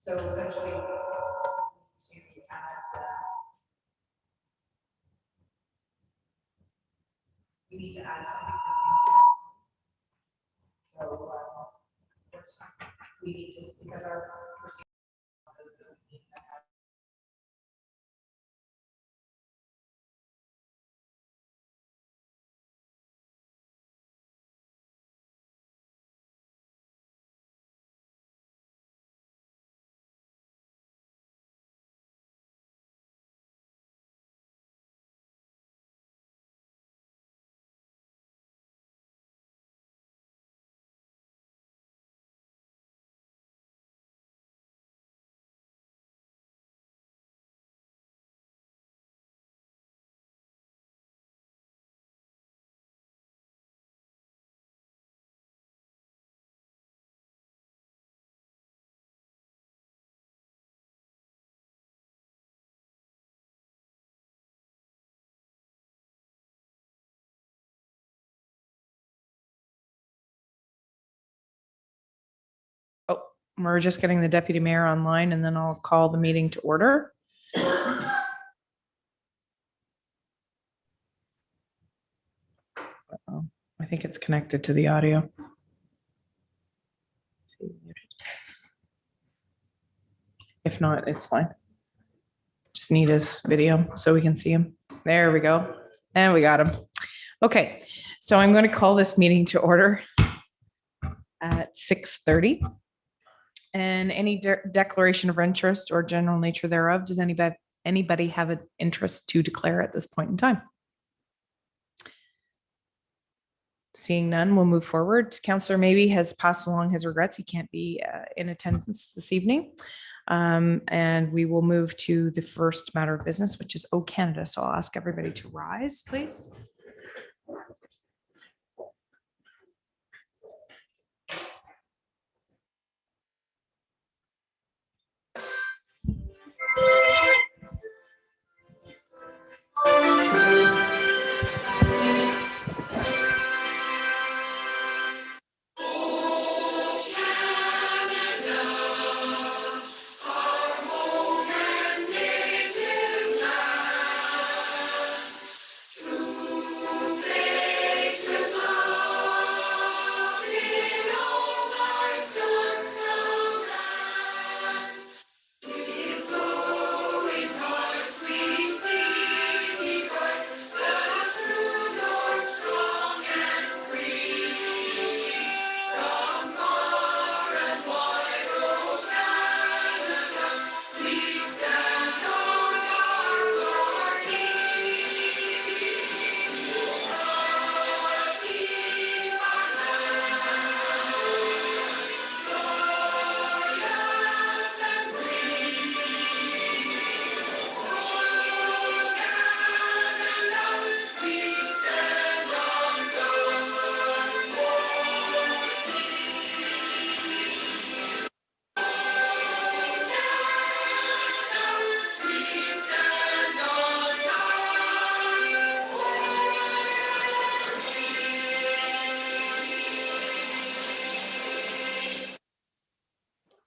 So essentially, so you add, we need to add something to the so we need to, because our procedure we need to have. Oh, we're just getting the deputy mayor online and then I'll call the meeting to order. I think it's connected to the audio. If not, it's fine. Just need his video so we can see him. There we go. And we got him. Okay, so I'm going to call this meeting to order at 6:30. And any declaration of interest or general nature thereof, does anybody have an interest to declare at this point in time? Seeing none, we'll move forward. Councillor Maybe has passed along his regrets. He can't be in attendance this evening. And we will move to the first matter of business, which is O Canada. So I'll ask everybody to rise, please.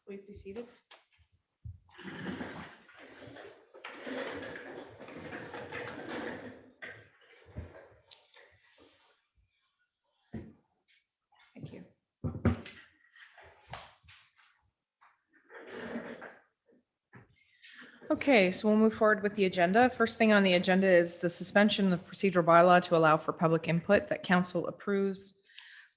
Please be seated. Thank you. Okay, so we'll move forward with the agenda. First thing on the agenda is the suspension of procedural bylaw to allow for public input that council approves.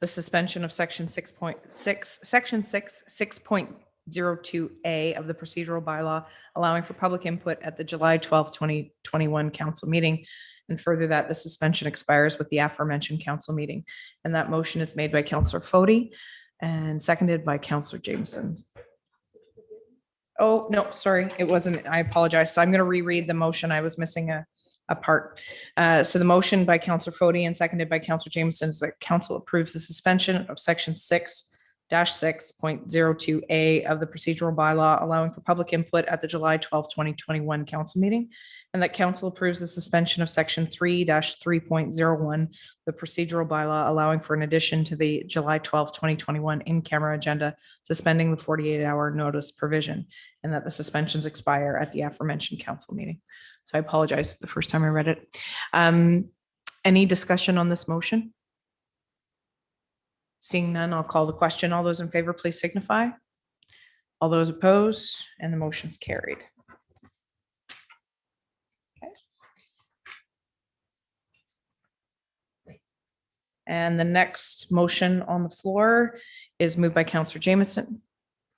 The suspension of section 6.02A of the procedural bylaw, allowing for public input at the July 12th, 2021 council meeting. And further that the suspension expires with the aforementioned council meeting. And that motion is made by Councillor Fody and seconded by Councillor Jameson. Oh, no, sorry, it wasn't. I apologize. So I'm going to reread the motion. I was missing a part. So the motion by Councillor Fody and seconded by Councillor Jameson is that council approves the suspension of section 6 6.02A of the procedural bylaw allowing for public input at the July 12, 2021 council meeting, and that council approves the suspension of section 3-3.01, the procedural bylaw allowing for an addition to the July 12, 2021 in-camera agenda, suspending the 48-hour notice provision, and that the suspensions expire at the aforementioned council meeting. So I apologize the first time I read it. Any discussion on this motion? Seeing none, I'll call the question. All those in favor, please signify. All those opposed, and the motion's carried. Okay. And the next motion on the floor is moved by Councillor Jameson.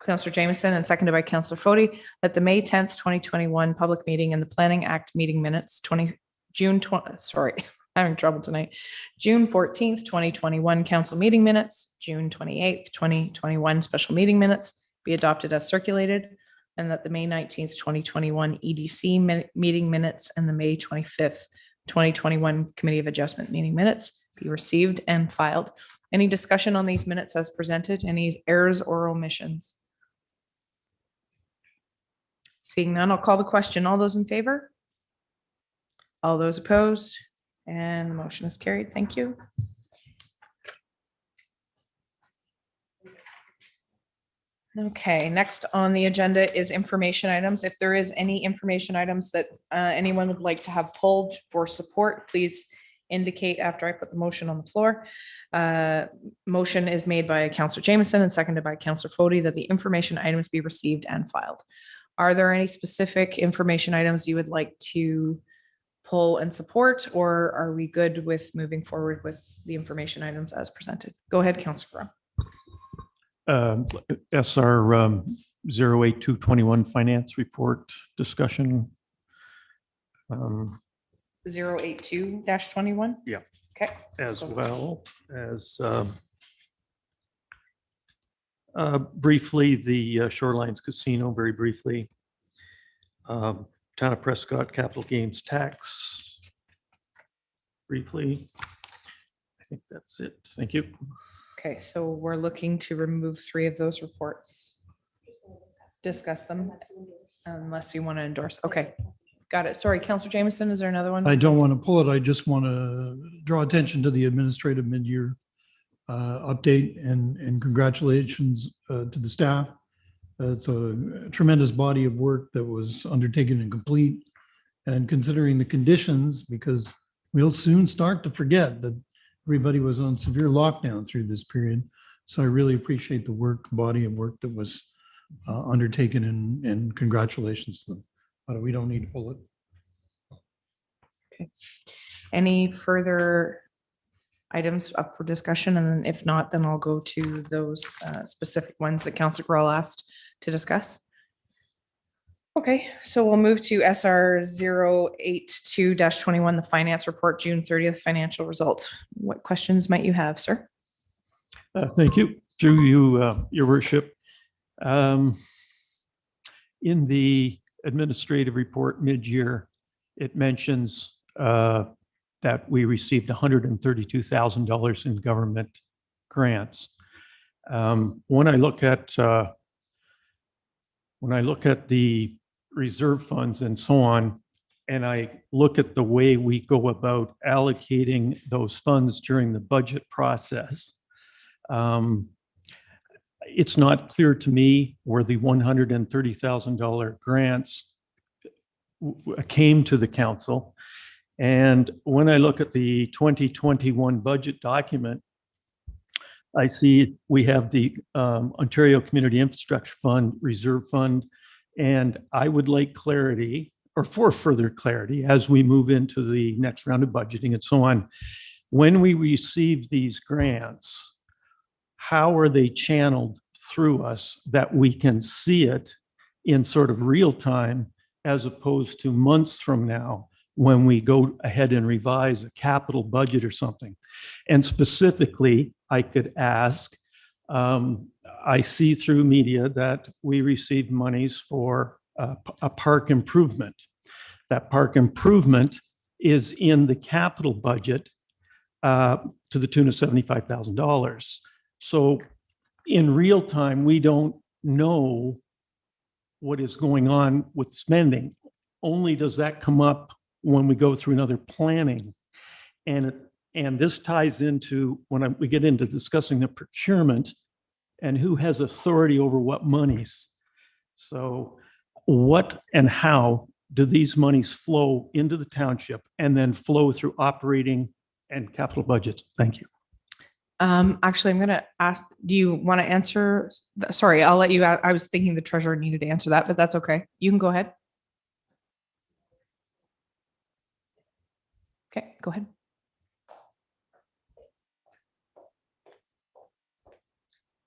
Councillor Jameson and seconded by Councillor Foti, that the May 10th, 2021 public meeting and the Planning Act meeting minutes, June 14th, 2021 council meeting minutes, June 28th, 2021 special meeting minutes be adopted as circulated, and that the May 19th, 2021 EDC meeting minutes and the May 25th, 2021 Committee of Adjustment meeting minutes be received and filed. Any discussion on these minutes as presented? Any errors or omissions? Seeing none, I'll call the question. All those in favor? All those opposed? And the motion is carried. Thank you. Okay, next on the agenda is information items. If there is any information items that anyone would like to have pulled for support, please indicate after I put the motion on the floor. Motion is made by Councillor Jameson and seconded by Councillor Foti that the information items be received and filed. Are there any specific information items you would like to pull and support, or are we good with moving forward with the information items as presented? Go ahead, Councillor Brown. SR 08221 finance report discussion. 082-21? Yeah. Okay. As well as briefly, the Shorelines Casino, very briefly. Town of Prescott capital gains tax, briefly. I think that's it. Thank you. Okay, so we're looking to remove 3 of those reports. Discuss them unless you want to endorse. Okay, got it. Sorry, Councillor Jameson, is there another one? I don't want to pull it. I just want to draw attention to the administrative mid-year update and congratulations to the staff. It's a tremendous body of work that was undertaken and complete. And considering the conditions, because we'll soon start to forget that everybody was on severe lockdown through this period. So I really appreciate the body of work that was undertaken, and congratulations to them. But we don't need to pull it. Okay. Any further items up for discussion? And if not, then I'll go to those specific ones that Councillor Grohl asked to discuss. Okay, so we'll move to SR 082-21, the finance report, June 30th financial results. What questions might you have, sir? Thank you. Through you, Your Worship. In the administrative report mid-year, it mentions that we received $132,000 in government grants. When I look at the reserve funds and so on, and I look at the way we go about allocating those funds during the budget process, it's not clear to me where the $130,000 grants came to the council. And when I look at the 2021 budget document, I see we have the Ontario Community Infrastructure Fund, Reserve Fund, and I would like clarity, or for further clarity, as we move into the next round of budgeting and so on. When we receive these grants, how are they channeled through us that we can see it in sort of real time, as opposed to months from now when we go ahead and revise a capital budget or something? And specifically, I could ask, I see through media that we received monies for a park improvement. That park improvement is in the capital budget to the tune of $75,000. So in real time, we don't know what is going on with spending. Only does that come up when we go through another planning. And this ties into when we get into discussing the procurement and who has authority over what monies. So what and how do these monies flow into the township and then flow through operating and capital budgets? Thank you. Actually, I'm going to ask, do you want to answer? Sorry, I'll let you out. I was thinking the treasurer needed to answer that, but that's okay. You can go ahead. Okay, go ahead.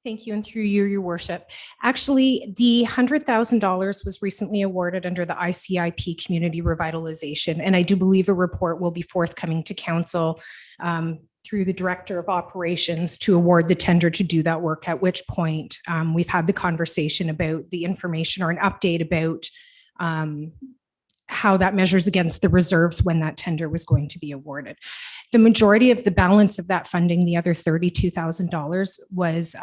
Thank you, and through you, your worship. Actually, the $100,000 was recently awarded under the ICIP Community Revitalization, and I do believe a report will be forthcoming to council through the Director of Operations to award the tender to do that work, at which point we've had the conversation about the information or an update about how that measures against the reserves when that tender was going to be awarded. The majority of the balance of that funding, the other $32,000, was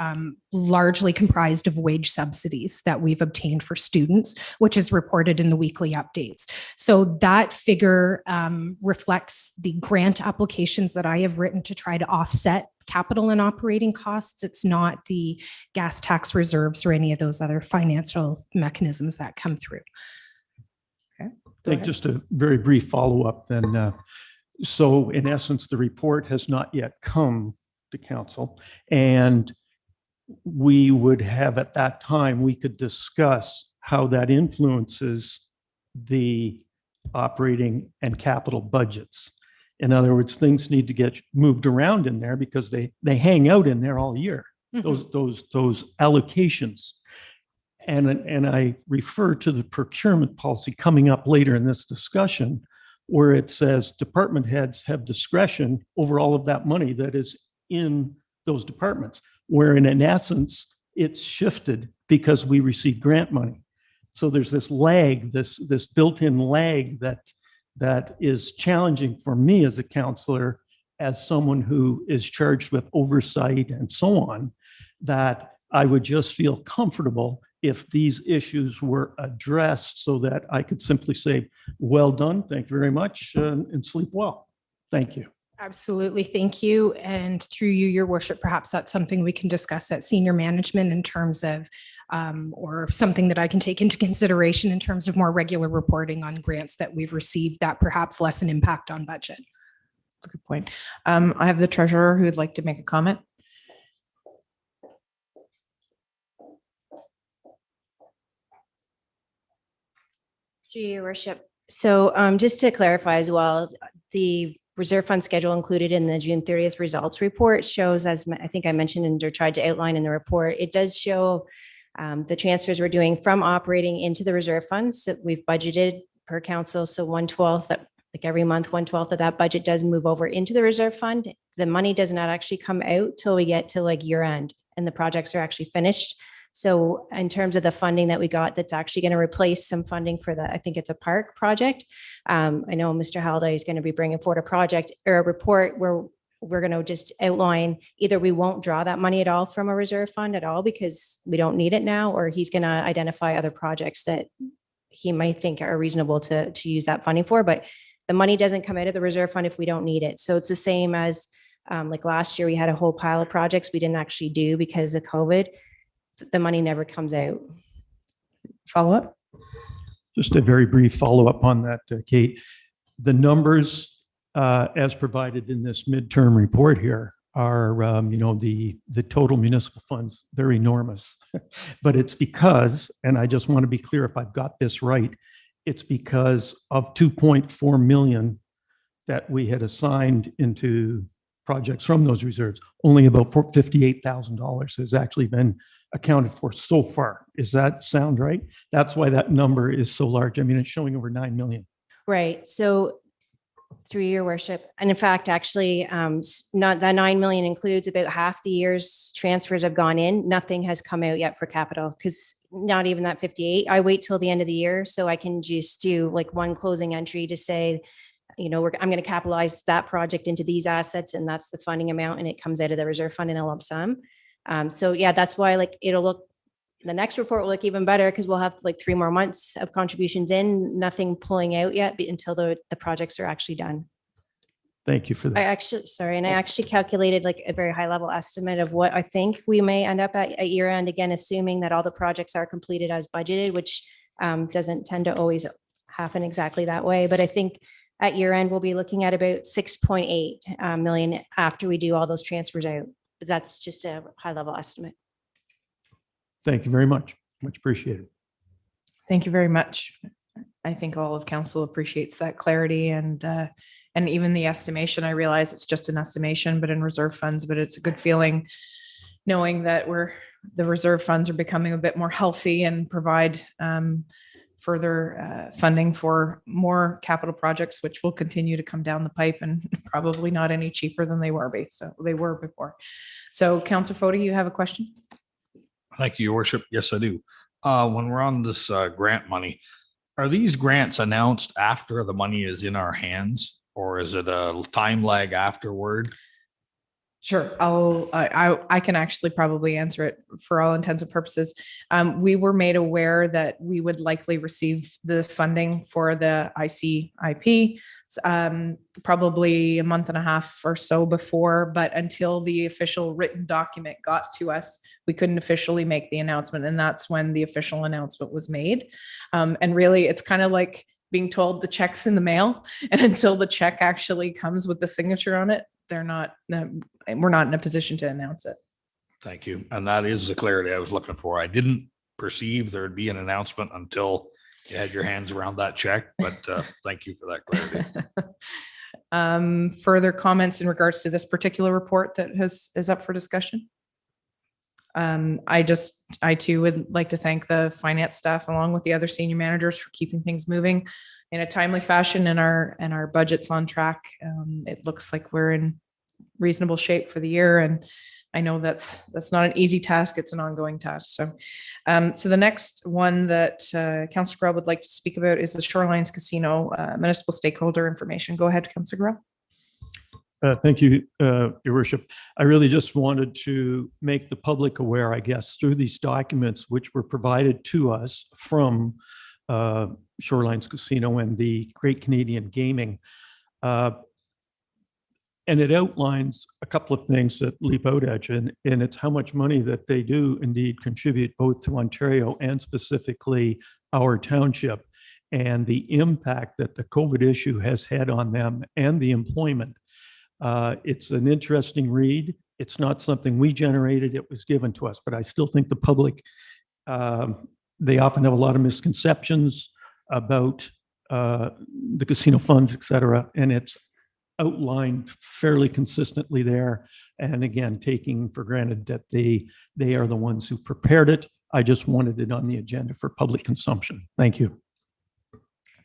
largely comprised of wage subsidies that we've obtained for students, which is reported in the weekly updates. So that figure reflects the grant applications that I have written to try to offset capital and operating costs. It's not the gas tax reserves or any of those other financial mechanisms that come through. I think just a very brief follow-up then. So in essence, the report has not yet come to council, and we would have at that time, we could discuss how that influences the operating and capital budgets. In other words, things need to get moved around in there because they hang out in there all year, those allocations. And I refer to the procurement policy coming up later in this discussion, where it says department heads have discretion over all of that money that is in those departments, where in essence, it's shifted because we receive grant money. So there's this lag, this built-in lag that is challenging for me as a counselor, as someone who is charged with oversight and so on, that I would just feel comfortable if these issues were addressed so that I could simply say, well done, thank you very much, and sleep well. Thank you. Absolutely. Thank you. And through you, your worship, perhaps that's something we can discuss at senior management in terms of, or something that I can take into consideration in terms of more regular reporting on grants that we've received that perhaps lessen impact on budget. That's a good point. I have the treasurer who would like to make a comment. Through your worship. So just to clarify as well, the reserve fund schedule included in the June 30th results report shows, as I think I mentioned or tried to outline in the report, it does show the transfers we're doing from operating into the reserve funds. So we've budgeted per council. So 1/12, like every month, 1/12 of that budget does move over into the reserve fund. The money does not actually come out till we get to like year end and the projects are actually finished. So in terms of the funding that we got, that's actually going to replace some funding for the, I think it's a park project. I know Mr. Halliday is going to be bringing forward a project or a report where we're going to just outline either we won't draw that money at all from a reserve fund at all because we don't need it now, or he's going to identify other projects that he might think are reasonable to use that funding for. But the money doesn't come out of the reserve fund if we don't need it. So it's the same as like last year, we had a whole pile of projects we didn't actually do because of COVID. The money never comes out. Follow up? Just a very brief follow-up on that, Kate. The numbers as provided in this midterm report here are, the total municipal funds, they're enormous. But it's because, and I just want to be clear if I've got this right, it's because of 2.4 million that we had assigned into projects from those reserves, only about $58,000 has actually been accounted for so far. Does that sound right? That's why that number is so large. I mean, it's showing over 9 million. Right. So through your worship, and in fact, actually, not that 9 million includes about half the year's transfers have gone in. Nothing has come out yet for capital because not even that 58. I wait till the end of the year so I can just do like one closing entry to say, I'm going to capitalize that project into these assets, and that's the funding amount, and it comes out of the reserve fund in a lump sum. So yeah, that's why like the next report will look even better because we'll have like 3 more months of contributions in, nothing pulling out yet until the projects are actually done. Thank you for I that. actually, sorry, and I actually calculated like a very high level estimate of what I think we may end up at year end, again, assuming that all the projects are completed as budgeted, which doesn't tend to always happen exactly that way. But I think at year end, we'll be looking at about 6.8 million after we do all those transfers out. But that's just a high level estimate. Thank you very much. Much appreciated. Thank you very much. I think all of council appreciates that clarity and even the estimation. I realize it's just an estimation, but in reserve funds, but it's a good feeling knowing that the reserve funds are becoming a bit more healthy and provide further funding for more capital projects, which will continue to come down the pipe and probably not any cheaper than they were before. So Councillor Foti, you have a question? Thank you, Your Worship. Yes, I do. When we're on this grant money, are these grants announced after the money is in our hands, or is it a time lag afterward? Sure. I can actually probably answer it for all intents and purposes. We were made aware that we would likely receive the funding for the ICIP probably a month and a half or so before, but until the official written document got to us, we couldn't officially make the announcement. And that's when the official announcement was made. And really, it's kind of like being told the check's in the mail. And until the check actually comes with the signature on it, we're not in a position to announce it. Thank you. And that is the clarity I was looking for. I didn't perceive there'd be an announcement until you had your hands around that check, but thank you for that clarity. Further comments in regards to this particular report that is up for discussion? I too would like to thank the finance staff along with the other senior managers for keeping things moving in a timely fashion and our budget's on track. It looks like we're in reasonable shape for the year. And I know that's not an easy task. It's an ongoing task. So the next one that Councillor Grell would like to speak about is the Shorelines Casino municipal stakeholder information. Go ahead, Councillor Grell. Thank you, Your Worship. I really just wanted to make the public aware, I guess, through these documents which were provided to us from Shorelines Casino and the Great Canadian Gaming. And it outlines a couple of things that leap out at you, and it's how much money that they do indeed contribute both to Ontario and specifically our township, and the impact that the COVID issue has had on them and the employment. It's an interesting read. It's not something we generated, it was given to us, but I still think the public, they often have a lot of misconceptions about the casino funds, et cetera, and it's outlined fairly consistently there. And again, taking for granted that they are the ones who prepared it. I just wanted it on the agenda for public consumption. Thank you.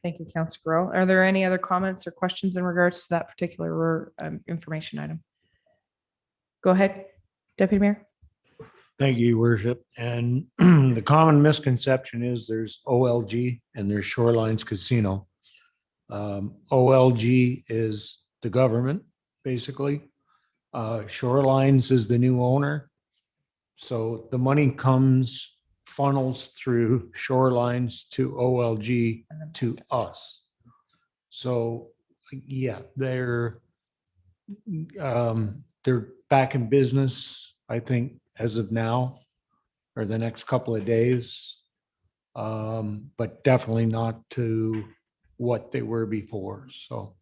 Thank you, Councillor Grell. Are there any other comments or questions in regards to that particular information item? Go ahead, Deputy Mayor. Thank you, Your Worship. And the common misconception is there's OLG and there's Shorelines Casino. OLG is the government, basically. Shorelines is the new owner. So the money funnels through Shorelines to OLG to us. So yeah, they're back in business, I think, as of now or the next couple of days, but definitely not to what they were before. So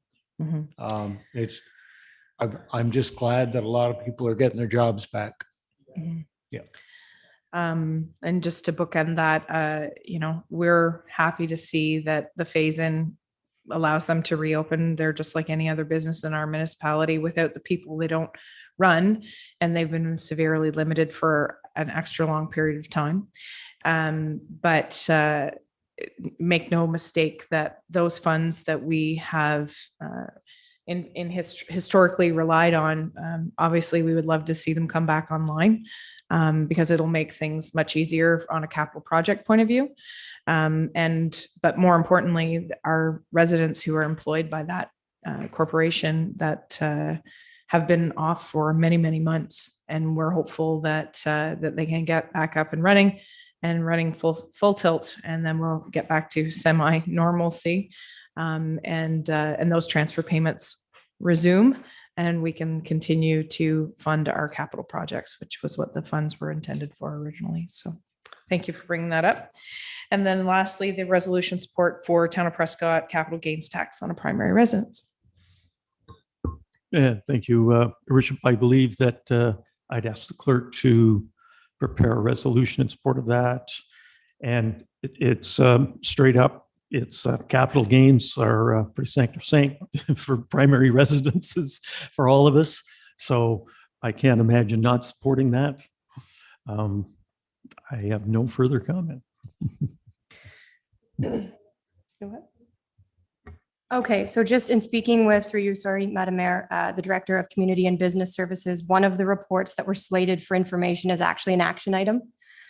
I'm just glad that a lot of people are getting their jobs back. Yeah. And just to bookend that, we're happy to see that the phase-in allows them to reopen. They're just like any other business in our municipality. Without the people, they don't run, and they've been severely limited for an extra long period of time. But make no mistake that those funds that we have historically relied on, obviously we would love to see them come back online, because it'll make things much easier on a capital project point of view. But more importantly, our residents who are employed by that corporation that have been off for many, many months. And we're hopeful that that they can get back up and running full tilt, and then we'll get back to semi-normalcy. And those transfer payments resume, and we can continue to fund our capital projects, which was what the funds were intended for originally. So thank you for bringing that up. And then lastly, the resolution support for Town of Prescott capital gains tax on a primary residence. Yeah, thank you. Your Worship, I believe that I'd ask the clerk to prepare a resolution in support of that. And it's straight up, it's capital gains are pretty sacrosanct for primary residences for all of us. So I can't imagine not supporting that. I have no further comment. Go ahead. Okay, so just in speaking with, through you, sorry, Madam Mayor, the Director of Community and Business Services, one of the reports that were slated for information is actually an action item.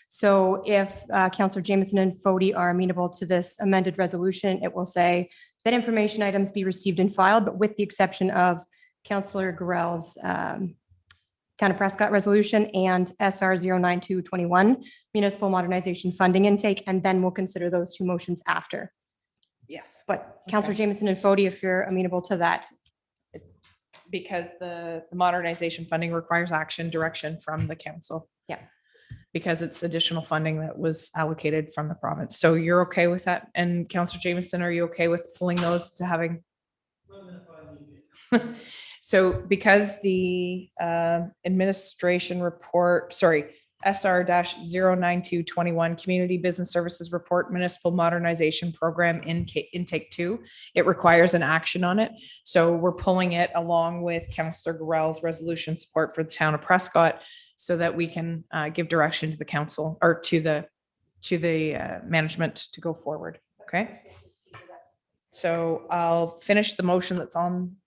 So if Councillor Jameson and Fody are amenable to this amended resolution, it will say that information items be received and filed, but with the exception of Councillor Gorell's Town of Prescott resolution and SR 09221 municipal modernization funding intake, and then we'll consider those two motions after. Yes. But Councillor Jameson and Fody, if you're amenable to that. Because the modernization funding requires action direction from the council. Yeah. Because it's additional funding that was allocated from the province. So you're okay with that? And Councillor Jameson, are you okay with pulling those to having? So because the administration report, sorry, SR-09221 Community Business Services Report Municipal Modernization Program Intake 2. It requires an action on it. So we're pulling it along with Councillor Gorell's resolution support for the Town of Prescott so that we can give direction to the council or to the management to go forward. Okay. So I'll finish the motion that's on.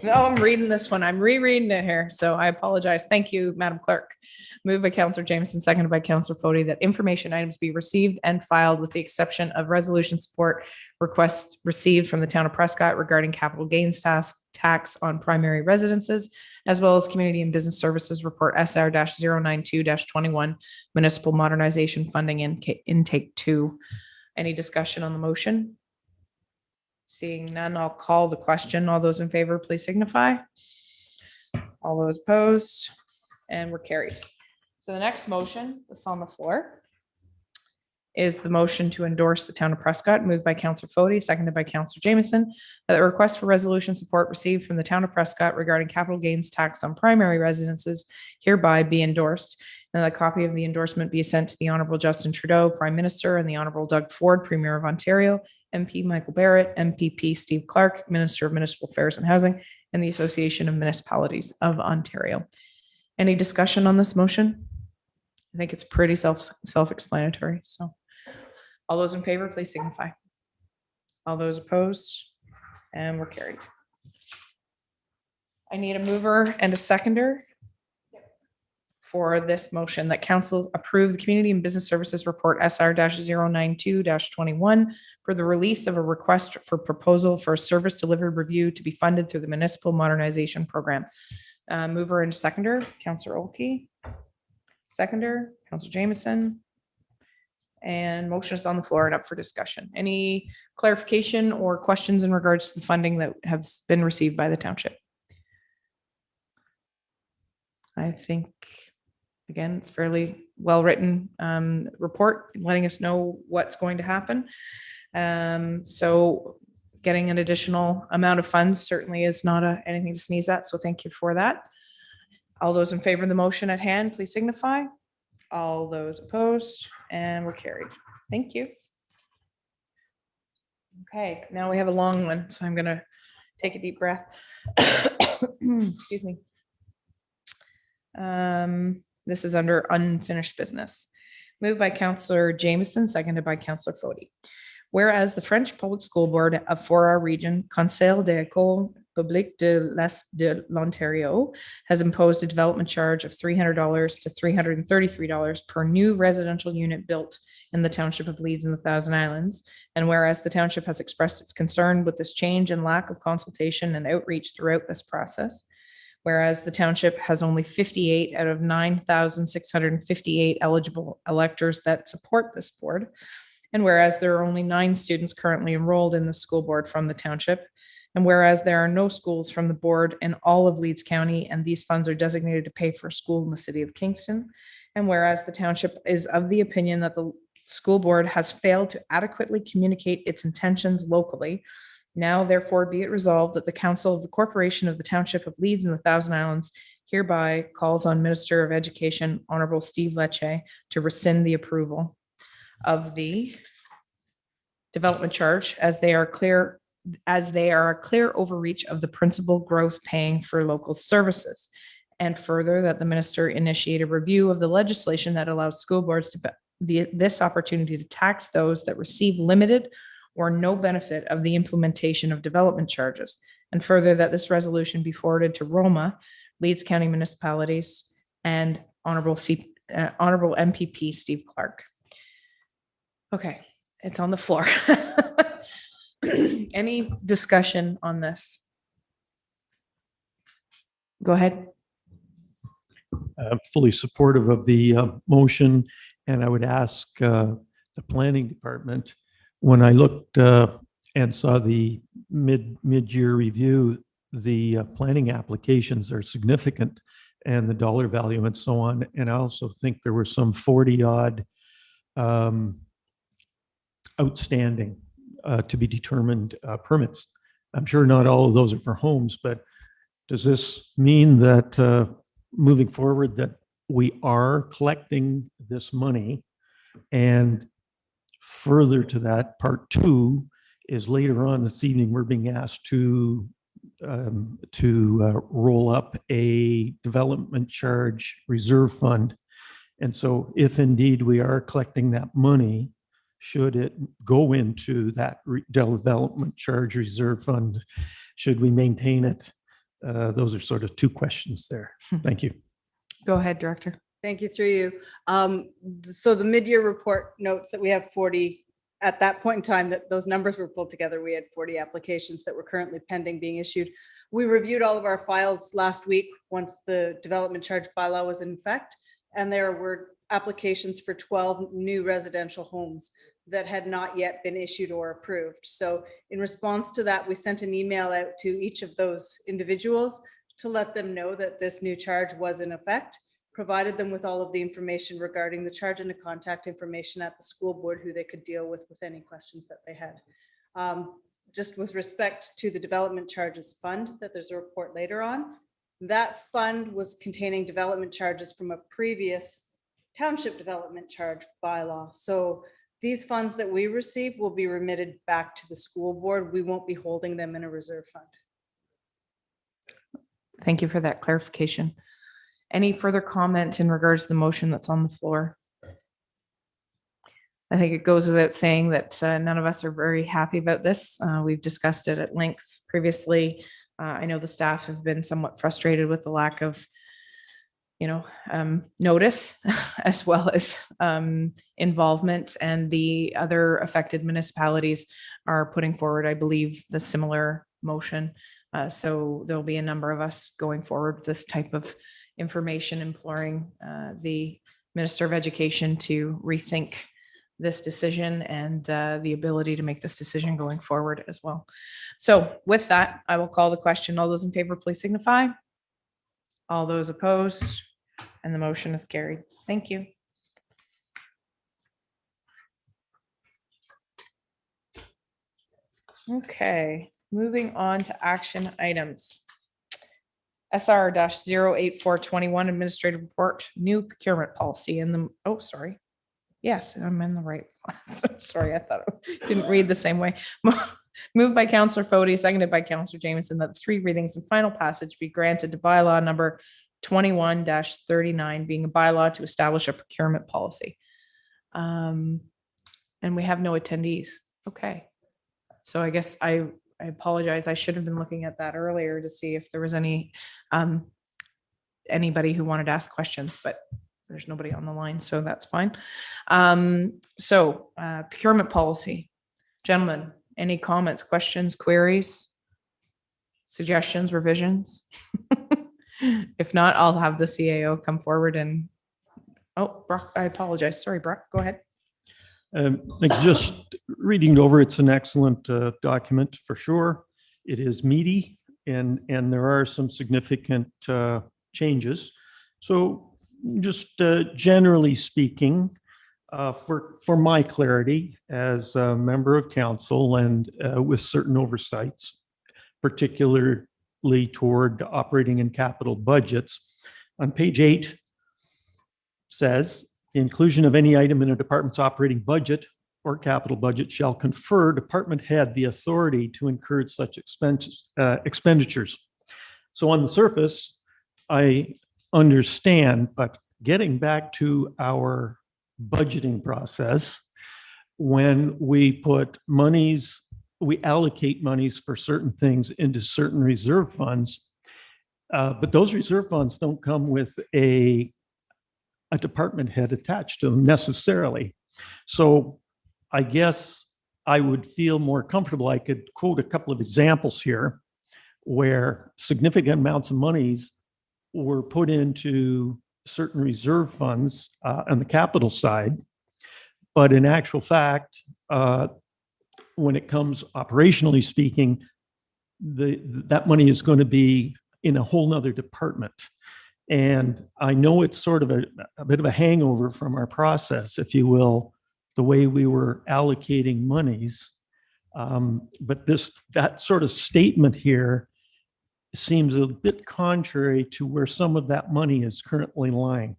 No, I'm reading this one. I'm rereading it here. So I apologize. Thank you, Madam Clerk. Moved by Councillor Jameson, seconded by Councillor Fody, that information items be received and filed with the exception of resolution support requests received from the Town of Prescott regarding capital gains tax on primary residences, as well as Community and Business Services Report SR-092-21 Municipal Modernization Funding Intake 2. Any discussion on the motion? Seeing none, I'll call the question. All those in favor, please signify. All those opposed, and we're carried. So the next motion that's on the floor is the motion to endorse the Town of Prescott, moved by Councillor Fody, seconded by Councillor Jameson, that the request for resolution support received from the Town of Prescott regarding capital gains tax on primary residences hereby be endorsed, and that a copy of the endorsement be sent to the Honorable Justin Trudeau, Prime Minister, and the Honorable Doug Ford, Premier of Ontario, MP Michael Barrett, MPP Steve Clark, Minister of Municipal Affairs and Housing, and the Association of Municipalities of Ontario. Any discussion on this motion? I think it's pretty self-explanatory. So all those in favor, please signify. All those opposed, and we're carried. I need a mover and a seconder for this motion that council approve the Community and Business Services Report SR-092-21 for the release of a request for proposal for a service delivered review to be funded through the Municipal Modernization Program. Mover and seconder, Councillor Olkey. Seconder, Councillor Jameson. And motion is on the floor and up for discussion. Any clarification or questions in regards to the funding that has been received by the township? I think, again, it's fairly well-written report letting us know what's going to happen. So getting an additional amount of funds certainly is not anything to sneeze at. So thank you for that. All those in favor of the motion at hand, please signify. All those opposed, and we're carried. Thank you. Okay, now we have a long one, so I'm going to take a deep breath. Excuse me. This is under unfinished business. Moved by Councillor Jameson, seconded by Councillor Fody. Whereas the French Public School Board for our region, Conseil des Écoles Publique de l'Ontario has imposed a development charge of $300 to $333 per new residential unit built in the township of Leeds in the Thousand Islands. And whereas the township has expressed its concern with this change and lack of consultation and outreach throughout this process, whereas the township has only 58 out of 9,658 eligible electors that support this board, and whereas there are only 9 students currently enrolled in the school board from the township, and whereas there are no schools from the board in all of Leeds County, and these funds are designated to pay for a school in the city of Kingston, and whereas the township is of the opinion that the school board has failed to adequately communicate its intentions locally, now therefore be it resolved that the council of the corporation of the township of Leeds in the Thousand Islands hereby calls on Minister of Education, Honorable Steve Lecce, to rescind the approval of the development charge as they are a clear overreach of the principal growth paying for local services. And further, that the minister initiate a review of the legislation that allows school boards to this opportunity to tax those that receive limited or no benefit of the implementation of development charges. And further, that this resolution be forwarded to Roma, Leeds County municipalities, and Honorable MPP Steve Clark. Okay, it's on the floor. Any discussion on this? Go ahead. Fully supportive of the motion, and I would ask the planning department, when I looked and saw the mid-year review, the planning applications are significant and the dollar value and so on. And I also think there were some 40-odd outstanding to be determined permits. I'm sure not all of those are for homes, but does this mean that moving forward that we are collecting this money? And further to that, part 2 is later on this evening, we're being asked to roll up a development charge reserve fund. And so if indeed we are collecting that money, should it go into that development charge reserve fund? Should we maintain it? Those are sort of 2 questions there. Thank you. Go ahead, Director. Thank you, through you. So the mid-year report notes that we have 40, at that point in time that those numbers were pulled together, we had 40 applications that were currently pending being issued. We reviewed all of our files last week once the development charge bylaw was in effect, and there were applications for 12 new residential homes that had not yet been issued or approved. So in response to that, we sent an email out to each of those individuals to let them know that this new charge was in effect, provided them with all of the information regarding the charge and the contact information at the school board who they could deal with any questions that they had. Just with respect to the development charges fund, that there's a report later on, that fund was containing development charges from a previous township development charge bylaw. So these funds that we receive will be remitted back to the school board. We won't be holding them in a reserve fund. Thank you for that clarification. Any further comment in regards to the motion that's on the floor? I think it goes without saying that none of us are very happy about this. We've discussed it at length previously. I know the staff have been somewhat frustrated with the lack of, notice as well as involvement, and the other affected municipalities are putting forward, I believe, the similar motion. So there'll be a number of us going forward with this type of information, imploring the Minister of Education to rethink this decision and the ability to make this decision going forward as well. So with that, I will call the question. All those in favor, please signify. All those opposed, and the motion is carried. Thank you. Okay, moving on to action items. SR-08421 Administrative Report, New Procurement Policy in the, oh, sorry. Yes, I'm in the right one. Sorry, I thought I didn't read the same way. Moved by Councillor Fody, seconded by Councillor Jameson, that the 3 readings and final passage be granted to bylaw number 21-39, being a bylaw to establish a procurement policy. And we have no attendees. Okay. So I guess I apologize. I should have been looking at that earlier to see if there was anybody who wanted to ask questions, but there's nobody on the line, so that's fine. Procurement policy. Gentlemen, any comments, questions, queries, suggestions, revisions? If not, I'll have the CAO come forward and, oh, Brock, I apologize. Sorry, Brock, go ahead. Like just reading it over, it's an excellent document for sure. It is meaty and there are some significant changes. So just generally speaking, for my clarity as a member of council and with certain oversights, particularly toward operating and capital budgets, on page 8 says, the inclusion of any item in a department's operating budget or capital budget shall confer department head the authority to incur such expenditures. So on the surface, I understand, but getting back to our budgeting process, when we put monies, we allocate monies for certain things into certain reserve funds, but those reserve funds don't come with a department head attached to them necessarily. So I guess I would feel more comfortable. I could quote a couple of examples here where significant amounts of monies were put into certain reserve funds on the capital side. But in actual fact, when it comes operationally speaking, that money is going to be in a whole nother department. And I know it's sort of a bit of a hangover from our process, if you will, the way we were allocating monies. But that sort of statement here seems a bit contrary to where some of that money is currently lying.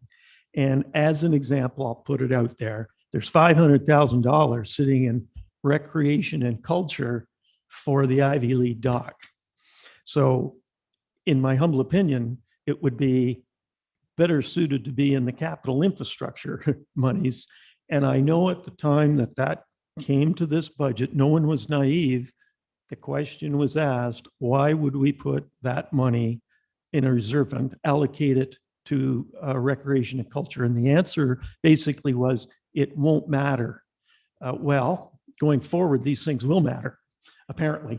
And as an example, I'll put it out there. There's $500,000 sitting in recreation and culture for the Ivy League dock. So in my humble opinion, it would be better suited to be in the capital infrastructure monies. And I know at the time that came to this budget, no one was naive. The question was asked, why would we put that money in a reserve fund, allocate it to recreation and culture? And the answer basically was, it won't matter. Well, going forward, these things will matter, apparently.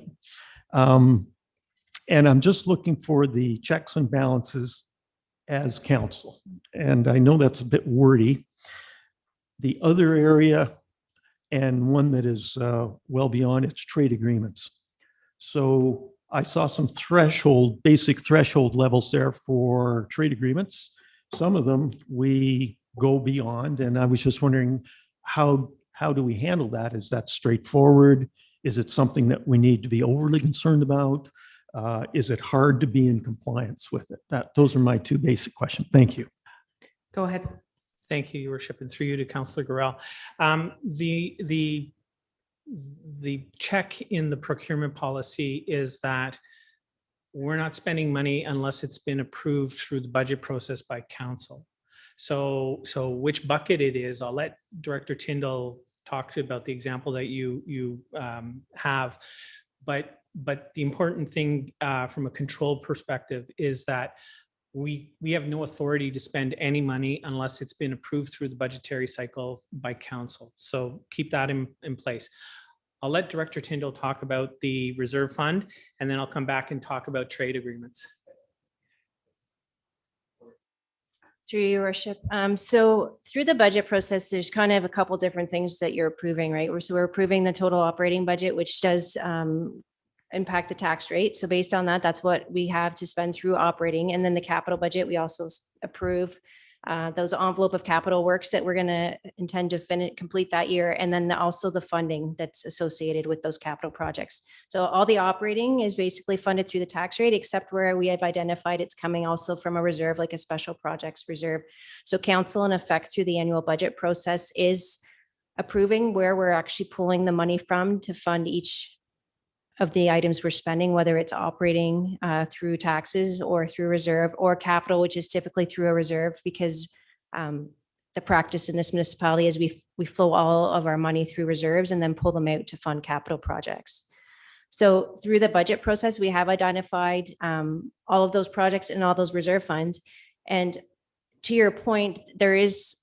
And I'm just looking for the checks and balances as council. And I know that's a bit wordy. The other area, and one that is well beyond, it's trade agreements. So I saw some basic threshold levels there for trade agreements. Some of them we go beyond, and I was just wondering, how do we handle that? Is that straightforward? Is it something that we need to be overly concerned about? Is it hard to be in compliance with it? Those are my two basic questions. Thank you. Go ahead. Thank you, Your Worship, and through you to Councillor Gorell. The check in the procurement policy is that we're not spending money unless it's been approved through the budget process by council. So which bucket it is, I'll let Director Tyndall talk about the example that you have. But the important thing from a control perspective is that we have no authority to spend any money unless it's been approved through the budgetary cycle by council. So keep that in place. I'll let Director Tyndall talk about the reserve fund, and then I'll come back and talk about trade agreements. Through your worship. So through the budget process, there's kind of a couple different things that you're approving, right? So we're approving the total operating budget, which does impact the tax rate. So based on that, that's what we have to spend through operating. And then the capital budget, we also approve those envelope of capital works that we're going to intend to complete that year. And then also the funding that's associated with those capital projects. So all the operating is basically funded through the tax rate, except where we have identified it's coming also from a reserve, like a special projects reserve. So council, in effect, through the annual budget process, is approving where we're actually pulling the money from to fund each of the items we're spending, whether it's operating through taxes or through reserve, or capital, which is typically through a reserve, because the practice in this municipality is we flow all of our money through reserves and then pull them out to fund capital projects. So through the budget process, we have identified all of those projects and all those reserve funds. And to your point, there is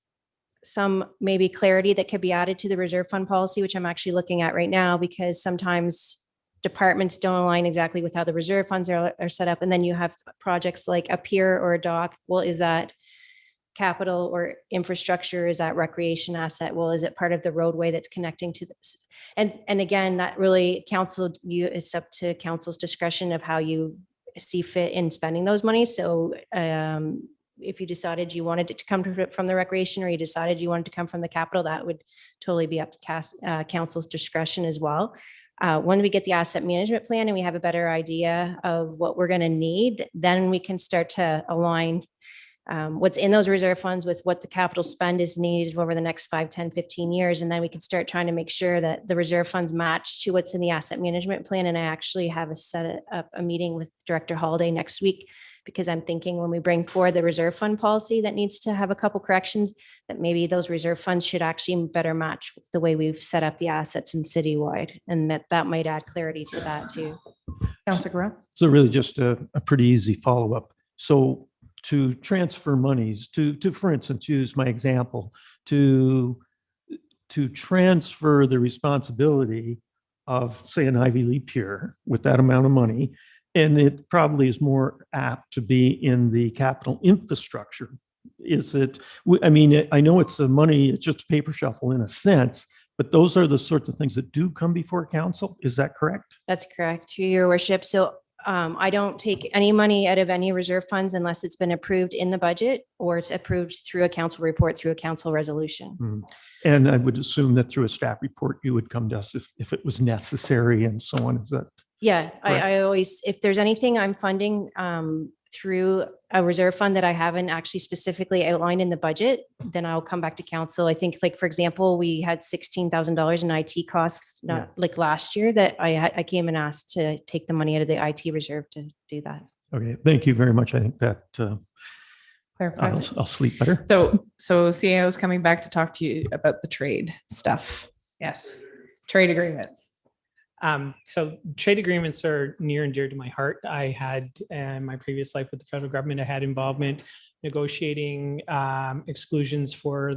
some maybe clarity that could be added to the reserve fund policy, which I'm actually looking at right now, because sometimes departments don't align exactly with how the reserve funds are set up. And then you have projects like a pier or a dock. Well, is that capital or infrastructure? Is that recreation asset? Well, is it part of the roadway that's connecting to this? And again, that really it's up to council's discretion of how you see fit in spending those monies. So if you decided you wanted it to come from the recreation, or you decided you wanted to come from the capital, that would totally be up to council's discretion as well. When we get the asset management plan and we have a better idea of what we're going to need, then we can start to align what's in those reserve funds with what the capital spend is needed over the next 5, 10, 15 years. And then we can start trying to make sure that the reserve funds match to what's in the asset management plan. And I actually have set up a meeting with Director Holiday next week, because I'm thinking when we bring forward the reserve fund policy that needs to have a couple corrections, that maybe those reserve funds should actually better match the way we've set up the assets in citywide. And that might add clarity to that too. Councillor Guerrero? So really just a pretty easy follow-up. So to transfer monies to, for instance, use my example, to transfer the responsibility of, say, an Ivy League pier with that amount of money, and it probably is more apt to be in the capital infrastructure. Is it, I mean, I know it's the money, it's just a paper shuffle in a sense, but those are the sorts of things that do come before council. Is that correct? That's correct, your worship. So I don't take any money out of any reserve funds unless it's been approved in the budget or it's approved through a council report, through a council resolution. And I would assume that through a staff report, you would come to us if it was necessary and so on. Is that? Yeah, I always, if there's anything I'm funding through a reserve fund that I haven't actually specifically outlined in the budget, then I'll come back to council. I think, like, for example, we had $16,000 in IT costs, like last year, that I came and asked to take the money out of the IT reserve to do that. Okay, thank you very much. I think that Clarifies. I'll sleep better. So CAO is coming back to talk to you about the trade stuff. Yes. Trade agreements. So trade agreements are near and dear to my heart. I had in my previous life with the federal government, I had involvement negotiating exclusions for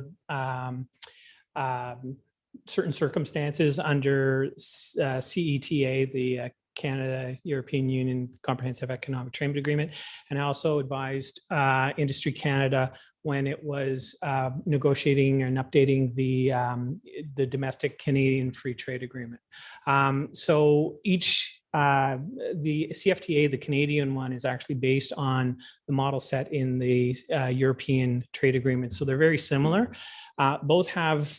certain circumstances under CETA, the Canada European Union Comprehensive Economic Trade Agreement. And I also advised Industry Canada when it was negotiating and updating the domestic Canadian Free Trade Agreement. So each, the CFTA, the Canadian one, is actually based on the model set in the European Trade Agreement. So they're very similar. Both have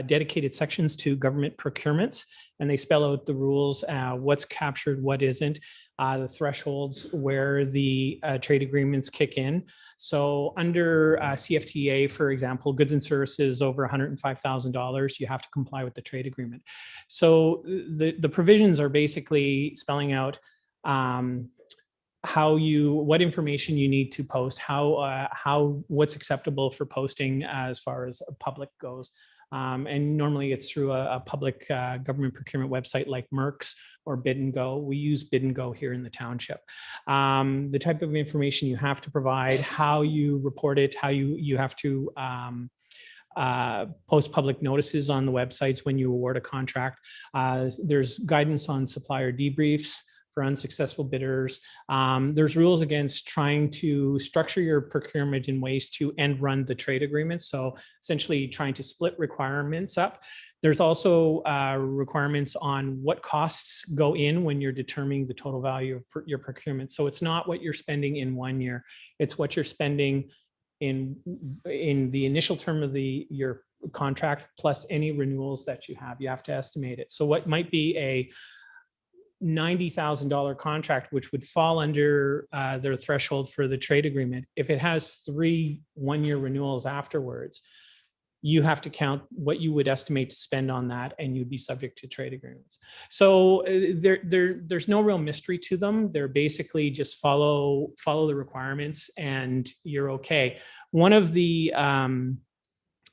dedicated sections to government procurements, and they spell out the rules, what's captured, what isn't, the thresholds where the trade agreements kick in. So under CFTA, for example, goods and services over $105,000, you have to comply with the trade agreement. So the provisions are basically spelling out what information you need to post, what's acceptable for posting as far as public goes. And normally it's through a public government procurement website like Merck's or Bid and Go. We use Bid and Go here in the township. The type of information you have to provide, how you report it, how you have to post public notices on the websites when you award a contract. There's guidance on supplier debriefs for unsuccessful bidders. There's rules against trying to structure your procurement in ways to end run the trade agreement. So essentially trying to split requirements up. There's also requirements on what costs go in when you're determining the total value of your procurement. So it's not what you're spending in 1 year, it's what you're spending in the initial term of your contract plus any renewals that you have. You have to estimate it. So what might be a $90,000 contract, which would fall under their threshold for the trade agreement, if it has 3 one-year renewals afterwards, you have to count what you would estimate to spend on that, and you'd be subject to trade agreements. So there's no real mystery to them. They're basically just follow the requirements, and you're okay. One of the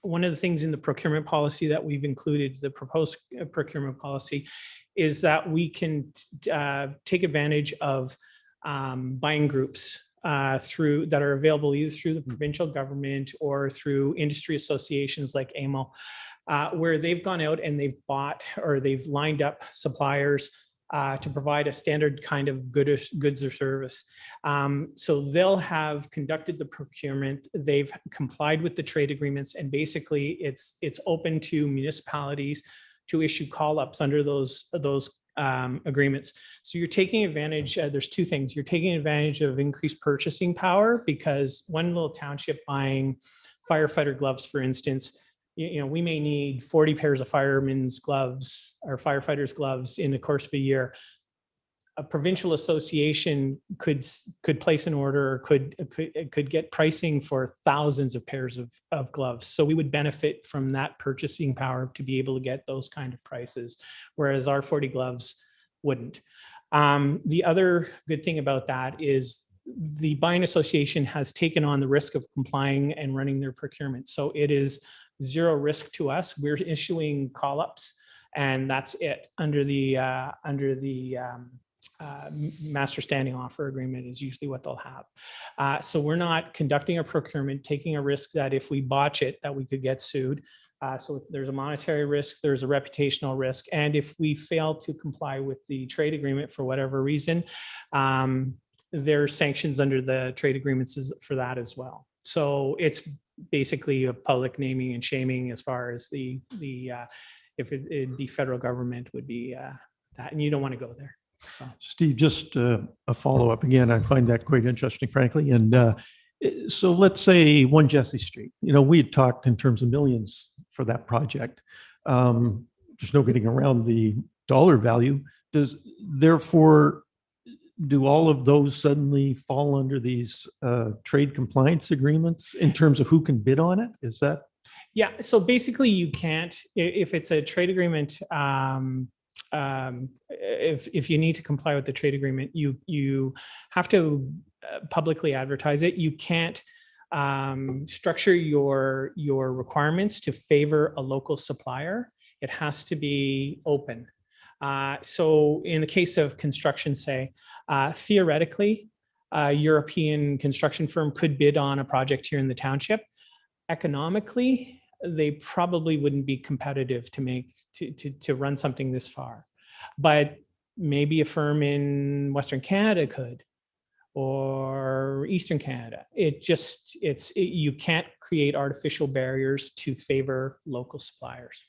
one of the things in the procurement policy that we've included, the proposed procurement policy, is that we can take advantage of buying groups through that are available either through the provincial government or through industry associations like AMO, where they've gone out and they've bought or they've lined up suppliers to provide a standard kind of goods or service. So they'll have conducted the procurement, they've complied with the trade agreements, and basically it's open to municipalities to issue call-ups under those agreements. So you're taking advantage, there's two things. You're taking advantage of increased purchasing power because one little township buying firefighter gloves, for instance, we may need 40 pairs of firemen's gloves or firefighters' gloves in the course of a year. A provincial association could place an order or could get pricing for thousands of pairs of gloves. So we would benefit from that purchasing power to be able to get those kind of prices, whereas our 40 gloves wouldn't. The other good thing about that is the buying association has taken on the risk of complying and running their procurement. So it is zero risk to us. We're issuing call-ups, and that's it. Under the master standing offer agreement is usually what they'll have. So we're not conducting a procurement, taking a risk that if we botch it, that we could get sued. So there's a monetary risk, there's a reputational risk, and if we fail to comply with the trade agreement for whatever reason, there are sanctions under the trade agreements for that as well. So it's basically a public naming and shaming as far as the if it'd be federal government would be that, and you don't want to go there. So. Steve, just a follow-up. Again, I find that quite interesting, frankly. And so let's say 1 Jesse Street. We had talked in terms of millions for that project. There's no getting around the dollar value. Therefore, do all of those suddenly fall under these trade compliance agreements in terms of who can bid on it? Is that? Yeah. So basically, you can't, if it's a trade agreement, if you need to comply with the trade agreement, you have to publicly advertise it. You can't structure your requirements to favor a local supplier. It has to be open. So in the case of construction, say, theoretically, a European construction firm could bid on a project here in the township. Economically, they probably wouldn't be competitive to run something this far, but maybe a firm in Western Canada could, or Eastern Canada. You can't create artificial barriers to favor local suppliers.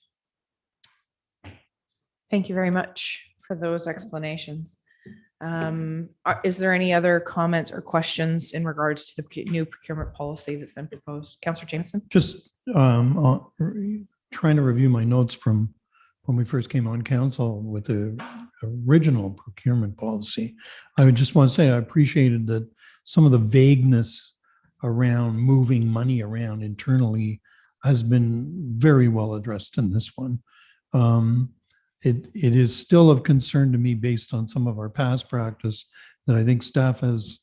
Thank you very much for those explanations. Is there any other comments or questions in regards to the new procurement policy that's been proposed? Councillor Jameson? Just trying to review my notes from when we first came on council with the original procurement policy. I would just want to say I appreciated that some of the vagueness around moving money around internally has been very well addressed in this one. It is still of concern to me based on some of our past practice that I think staff has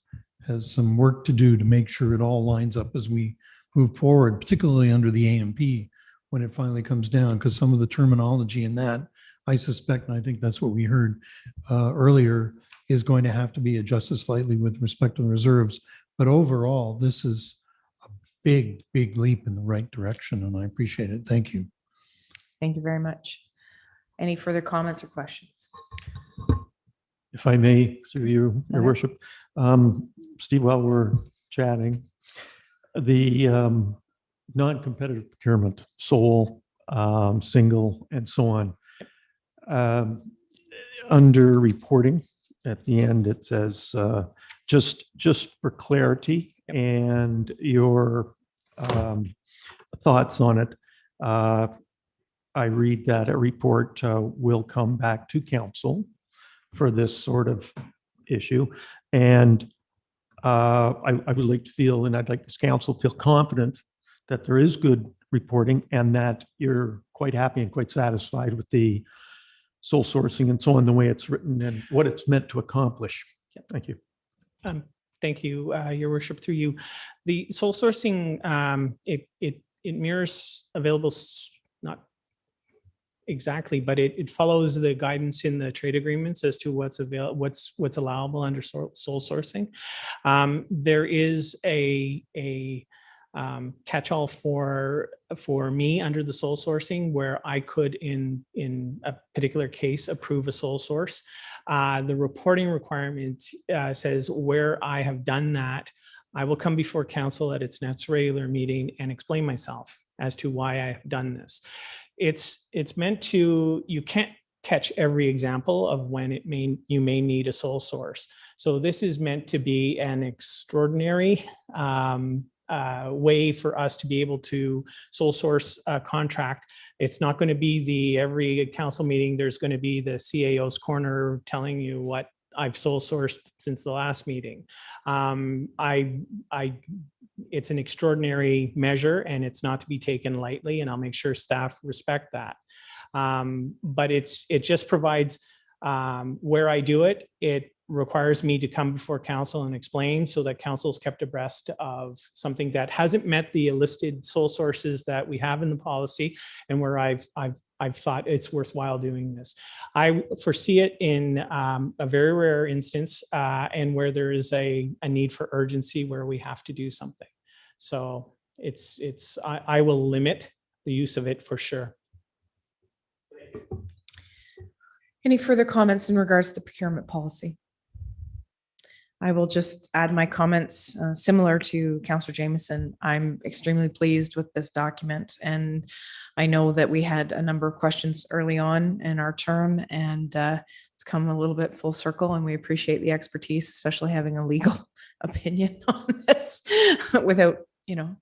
some work to do to make sure it all lines up as we move forward, particularly under the AMP when it finally comes down, because some of the terminology in that, I suspect, and I think that's what we heard earlier, is going to have to be adjusted slightly with respect to the reserves. But overall, this is a big, big leap in the right direction, and I appreciate it. Thank you. Thank you very much. Any further comments or questions? If I may, through you, Your Worship. Steve, while we're chatting, the non-competitive procurement, sole, single, and so on. Under reporting, at the end, it says, just for clarity and your thoughts on it, I read that a report will come back to council for this sort of issue. And I would like to feel, and I'd like this council to feel confident that there is good reporting and that you're quite happy and quite satisfied with the sole sourcing and so on, the way it's written and what it's meant to accomplish. Thank you. Thank you, Your Worship, through you. The sole sourcing, it mirrors available, not exactly, but it follows the guidance in the trade agreements as to what's available, what's allowable under sole sourcing. There is a catch-all for me under the sole sourcing where I could in a particular case approve a sole source. The reporting requirement says where I have done that, I will come before council at its next regular meeting and explain myself as to why I have done this. It's meant to, you can't catch every example of when you may need a sole source. So this is meant to be an extraordinary way for us to be able to sole source a contract. It's not going to be every council meeting, there's going to be the CAO's corner telling you what I've sole sourced since the last meeting. It's an extraordinary measure and it's not to be taken lightly, and I'll make sure staff respect that. But it just provides where I do it. It requires me to come before council and explain so that council is kept abreast of something that hasn't met the listed sole sources that we have in the policy, and where I've thought it's worthwhile doing this. I foresee it in a very rare instance and where there is a need for urgency where we have to do something. So I will limit the use of it for sure. Any further comments in regards to the procurement policy? I will just add my comments similar to Councillor Jameson. I'm extremely pleased with this document, and I know that we had a number of questions early on in our term, and it's come a little bit full circle, and we appreciate the expertise, especially having a legal opinion on this without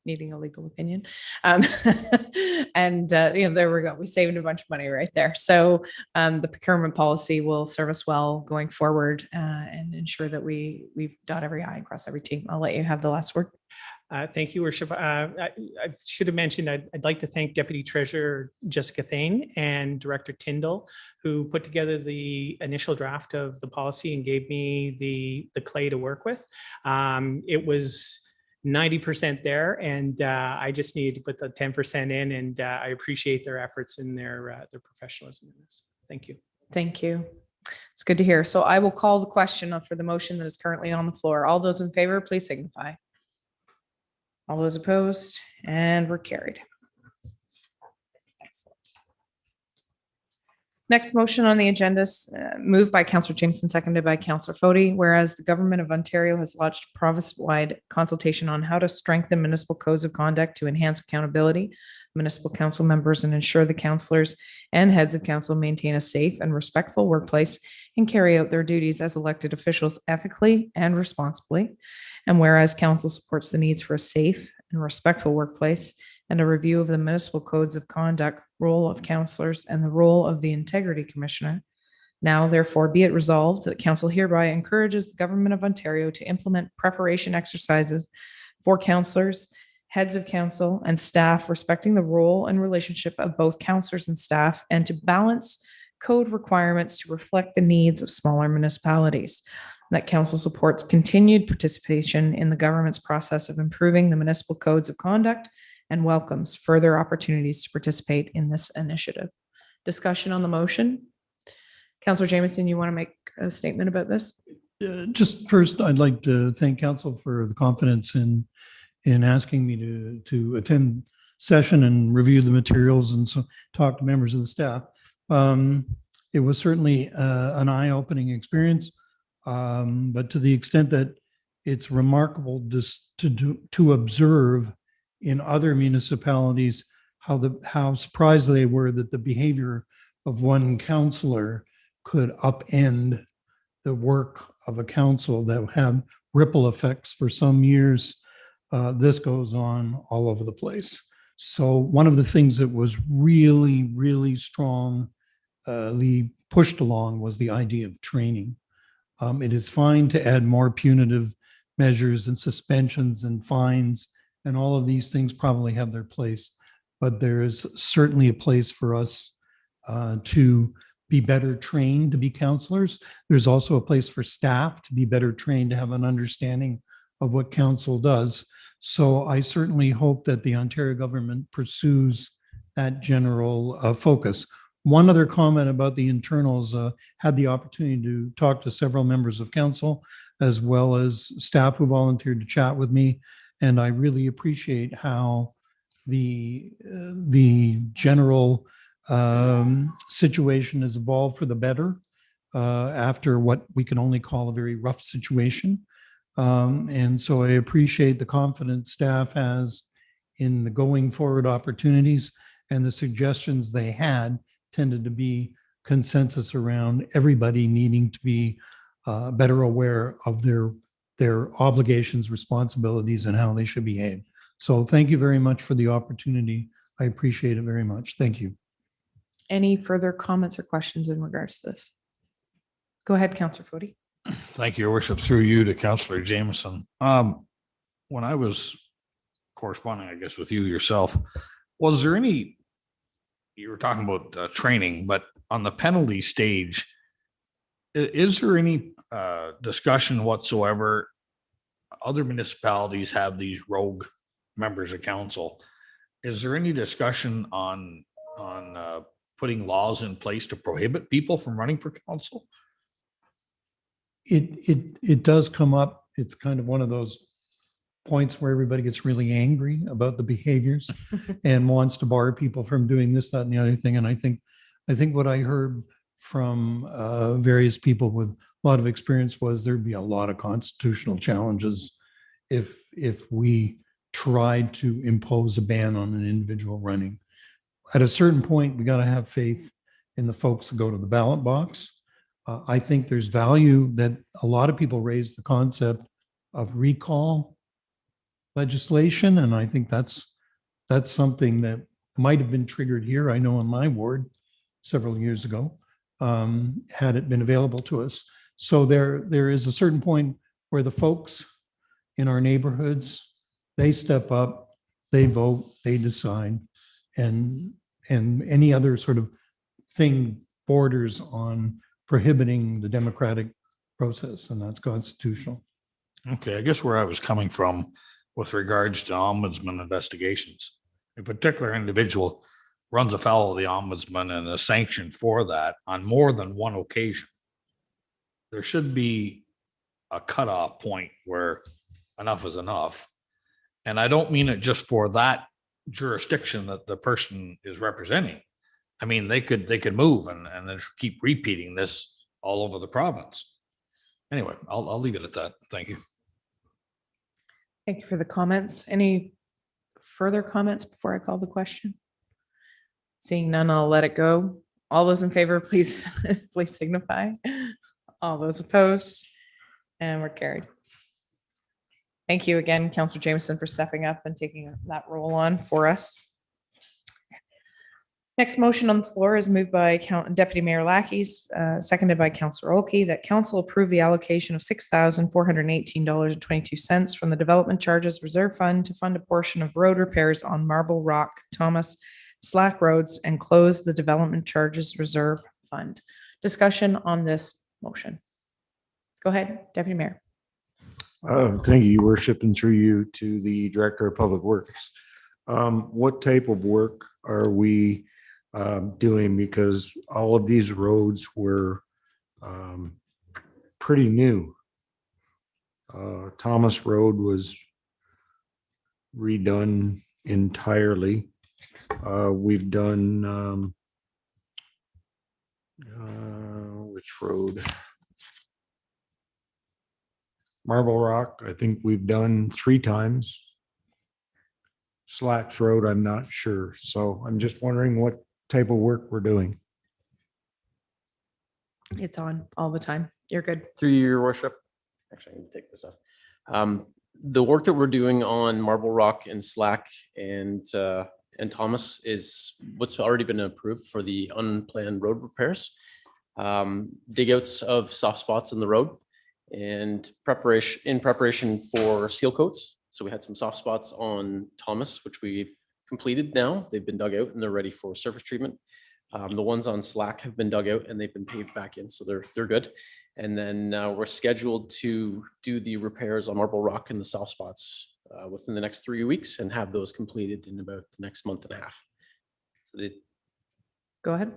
needing a legal opinion. And there we go. We saved a bunch of money right there. So the procurement policy will serve us well going forward and ensure that we've dot every I and cross every T. I'll let you have the last word. Thank you, Worship. I should have mentioned, I'd like to thank Deputy Treasurer Jessica Thane and Director Tyndall, who put together the initial draft of the policy and gave me the clay to work with. It was 90% there, and I just needed to put the 10% in, and I appreciate their efforts and their professionalism in this. Thank you. Thank you. It's good to hear. So I will call the question for the motion that is currently on the floor. All those in favor, please signify. All those opposed, and we're carried. Excellent. Next motion on the agenda is moved by Councillor Jameson, seconded by Councillor Foti, whereas the Government of Ontario has lodged a province-wide consultation on how to strengthen municipal codes of conduct to enhance accountability, municipal council members, and ensure the councillors and heads of council maintain a safe and respectful workplace and carry out their duties as elected officials ethically and responsibly. And whereas council supports the needs for a safe and respectful workplace and a review of the municipal codes of conduct, role of councillors, and the role of the integrity commissioner. Now, therefore, be it resolved that council hereby encourages the Government of Ontario to implement preparation exercises for councillors, heads of council, and staff respecting the role and relationship of both councillors and staff, and to balance code requirements to reflect the needs of smaller municipalities. That council supports continued participation in the government's process of improving the municipal codes of conduct and welcomes further opportunities to participate in this initiative. Discussion on the motion. Councillor Jameson, you want to make a statement about this? Just first, I'd like to thank council for the confidence in asking me to attend session and review the materials and so talk to members of the staff. It was certainly an eye-opening experience, but to the extent that it's remarkable just to observe in other municipalities how surprised they were that the behavior of one councillor could upend the work of a council that have ripple effects for some years. This goes on all over the place. So one of the things that was really, really strongly pushed along was the idea of training. It is fine to add more punitive measures and suspensions and fines, and all of these things probably have their place, but there is certainly a place for us to be better trained to be counselors. There's also a place for staff to be better trained, to have an understanding of what council does. So I certainly hope that the Ontario government pursues that general focus. One other comment about the internals, had the opportunity to talk to several members of council as well as staff who volunteered to chat with me. And I really appreciate how the general situation has evolved for the better after what we can only call a very rough situation. And so I appreciate the confidence staff has in the going forward opportunities, and the suggestions they had tended to be consensus around everybody needing to be better aware of their obligations, responsibilities, and how they should behave. So thank you very much for the opportunity. I appreciate it very much. Thank you. Any further comments or questions in regards to this? Go ahead, Councillor Foti. Thank you, Your Worship, through you to Councillor Jameson. When I was corresponding, I guess, with you yourself, was there any, you were talking about training, but on the penalty stage, is there any discussion whatsoever? Other municipalities have these rogue members of council. Is there any discussion on putting laws in place to prohibit people from running for council? It does come up. It's kind of one of those points where everybody gets really angry about the behaviors and wants to bar people from doing this, that, and the other thing. And I think what I heard from various people with a lot of experience was there'd be a lot of constitutional challenges if we tried to impose a ban on an individual running. At a certain point, we got to have faith in the folks that go to the ballot box. I think there's value that a lot of people raise the concept of recall legislation, and I think that's something that might have been triggered here. I know in my ward several years ago, had it been available to us. So there is a certain point where the folks in our neighborhoods, they step up, they vote, they decide, and any other sort of thing borders on prohibiting the democratic process, and that's constitutional. Okay, I guess where I was coming from with regards to ombudsman investigations, a particular individual runs afoul of the ombudsman and is sanctioned for that on more than one occasion. There should be a cutoff point where enough is enough. And I don't mean it just for that jurisdiction that the person is representing. I mean, they could move and then keep repeating this all over the province. Anyway, I'll leave it at that. Thank you. Thank you for the comments. Any further comments before I call the question? Seeing none, I'll let it go. All those in favor, please signify. All those opposed, and we're carried. Thank you again, Councillor Jameson, for stepping up and taking that role on for us. Next motion on the floor is moved by Deputy Mayor Lackeys, seconded by Councillor Olkey, that council approve the allocation of $6,418.22 from the Development Charges Reserve Fund to fund a portion of road repairs on Marble Rock, Thomas, Slack Roads, and close the Development Charges Reserve Fund. Discussion on this motion. Go ahead, Deputy Mayor. Thank you, Your Worship, and through you to the Director of Public Works. What type of work are we doing? Because all of these roads were pretty new. Thomas Road was redone entirely. We've done which road? Marble Rock, I think we've done 3 times. Slacks Road, I'm not sure. So I'm just wondering what type of work we're doing. It's on all the time. You're good. Through Your Worship. Actually, I need to take this off. The work that we're doing on Marble Rock and Slack and Thomas is what's already been approved for the unplanned road repairs. Dig outs of soft spots in the road and preparation for seal coats. So we had some soft spots on Thomas, which we've completed now. They've been dug out and they're ready for surface treatment. The ones on Slack have been dug out and they've been paved back in, so they're good. And then we're scheduled to do the repairs on Marble Rock and the soft spots within the next 3 weeks and have those completed in about the next month and a half. So Go ahead.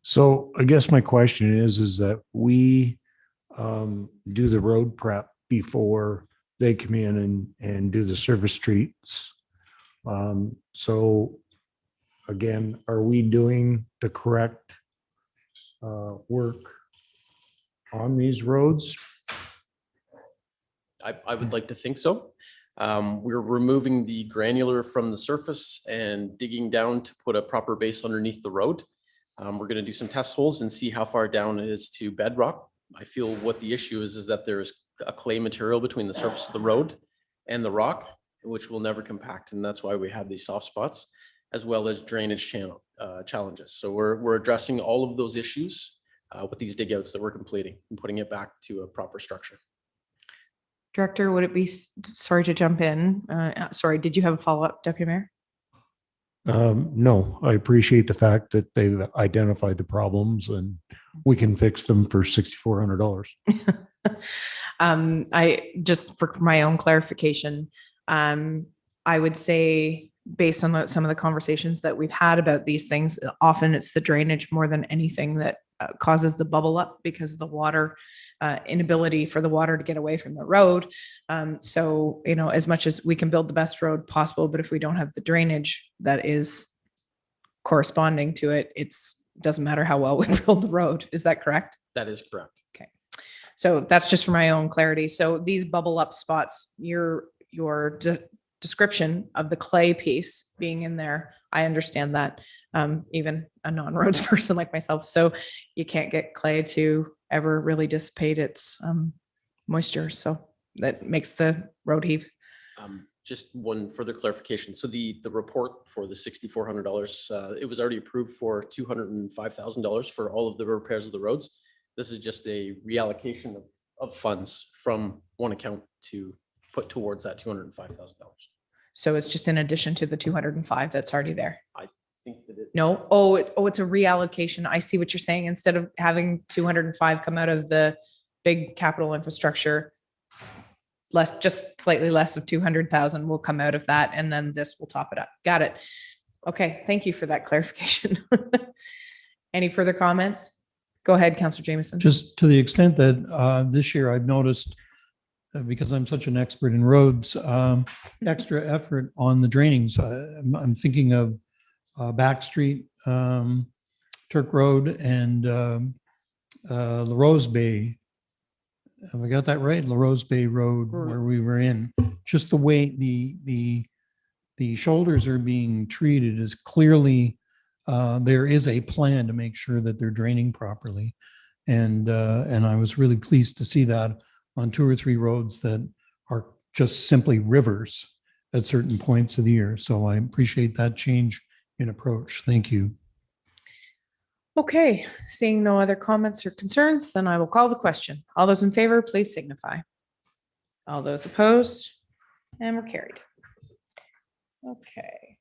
So I guess my question is that we do the road prep before they come in and do the service streets. So again, are we doing the correct work on these roads? I would like to think so. We're removing the granular from the surface and digging down to put a proper base underneath the road. We're going to do some test holes and see how far down it is to bedrock. I feel what the issue is that there's a clay material between the surface of the road and the rock, which will never compact. And that's why we have these soft spots, as well as drainage challenges. So we're addressing all of those issues with these dig outs that we're completing and putting it back to a proper structure. Director, would it be, sorry to jump in. Sorry, did you have a follow-up, Deputy Mayor? No, I appreciate the fact that they've identified the problems and we can fix them for $6,400. I just, for my own clarification, I would say based on some of the conversations that we've had about these things, often it's the drainage more than anything that causes the bubble up because of the water, inability for the water to get away from the road. So, you know, as much as we can build the best road possible, but if we don't have the drainage that is corresponding to it, doesn't matter how well we build the road. Is that correct? That is correct. Okay. So that's just for my own clarity. So these bubble up spots, your description of the clay piece being in there, I understand that, even a non-roads person like myself. So you can't get clay to ever really dissipate its moisture. So that makes the road heave. Just one further clarification. So the report for the $6,400, it was already approved for $205,000 for all of the repairs of the roads. This is just a reallocation of funds from one account to put towards that $205,000. So it's just in addition to the 205 that's already there. I think that it. No. It's a reallocation. I see what you're saying. Instead of having 205 come out of the big capital infrastructure, just slightly less of 200,000 will come out of that. And then this will top it up. Got it. Okay. Thank you for that clarification. Any further comments? Go ahead, Councillor Jameson. Just to the extent that this year I've noticed, because I'm such an expert in roads, extra effort on the drainings. I'm thinking of Back Street, Turk Road, and La Rose Bay. Have I got that right? La Rose Bay Road, where we were in. Just the way the shoulders are being treated is clearly there is a plan to make sure that they're draining properly, and I was really pleased to see that on 2 or 3 roads that are just simply rivers at certain points of the year. So I appreciate that change in approach. Thank you. Okay, seeing no other comments or concerns, then I will call the question. All those in favor, please signify. All those opposed, and we're carried. Okay.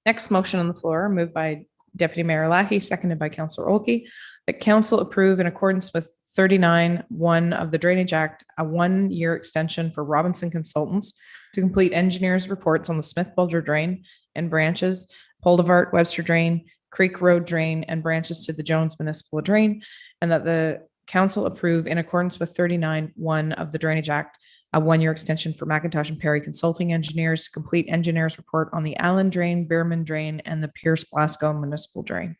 Next motion on the floor, moved by Deputy Mayor Lackey, seconded by Councillor Olkey, that council approve in accordance with 39(1) of the Drainage Act, a 1-year extension for Robinson Consultants to complete engineers' reports on the Smith Bulger Drain and branches, Poldevart Webster Drain, Creek Road Drain, and branches to the Jones Municipal Drain, and that the council approve in accordance with 39(1) of the Drainage Act, a 1-year extension for McIntosh and Perry Consulting Engineers to complete engineers' report on the Allen Drain, Beerman Drain, and the Pierce Blasco Municipal Drain.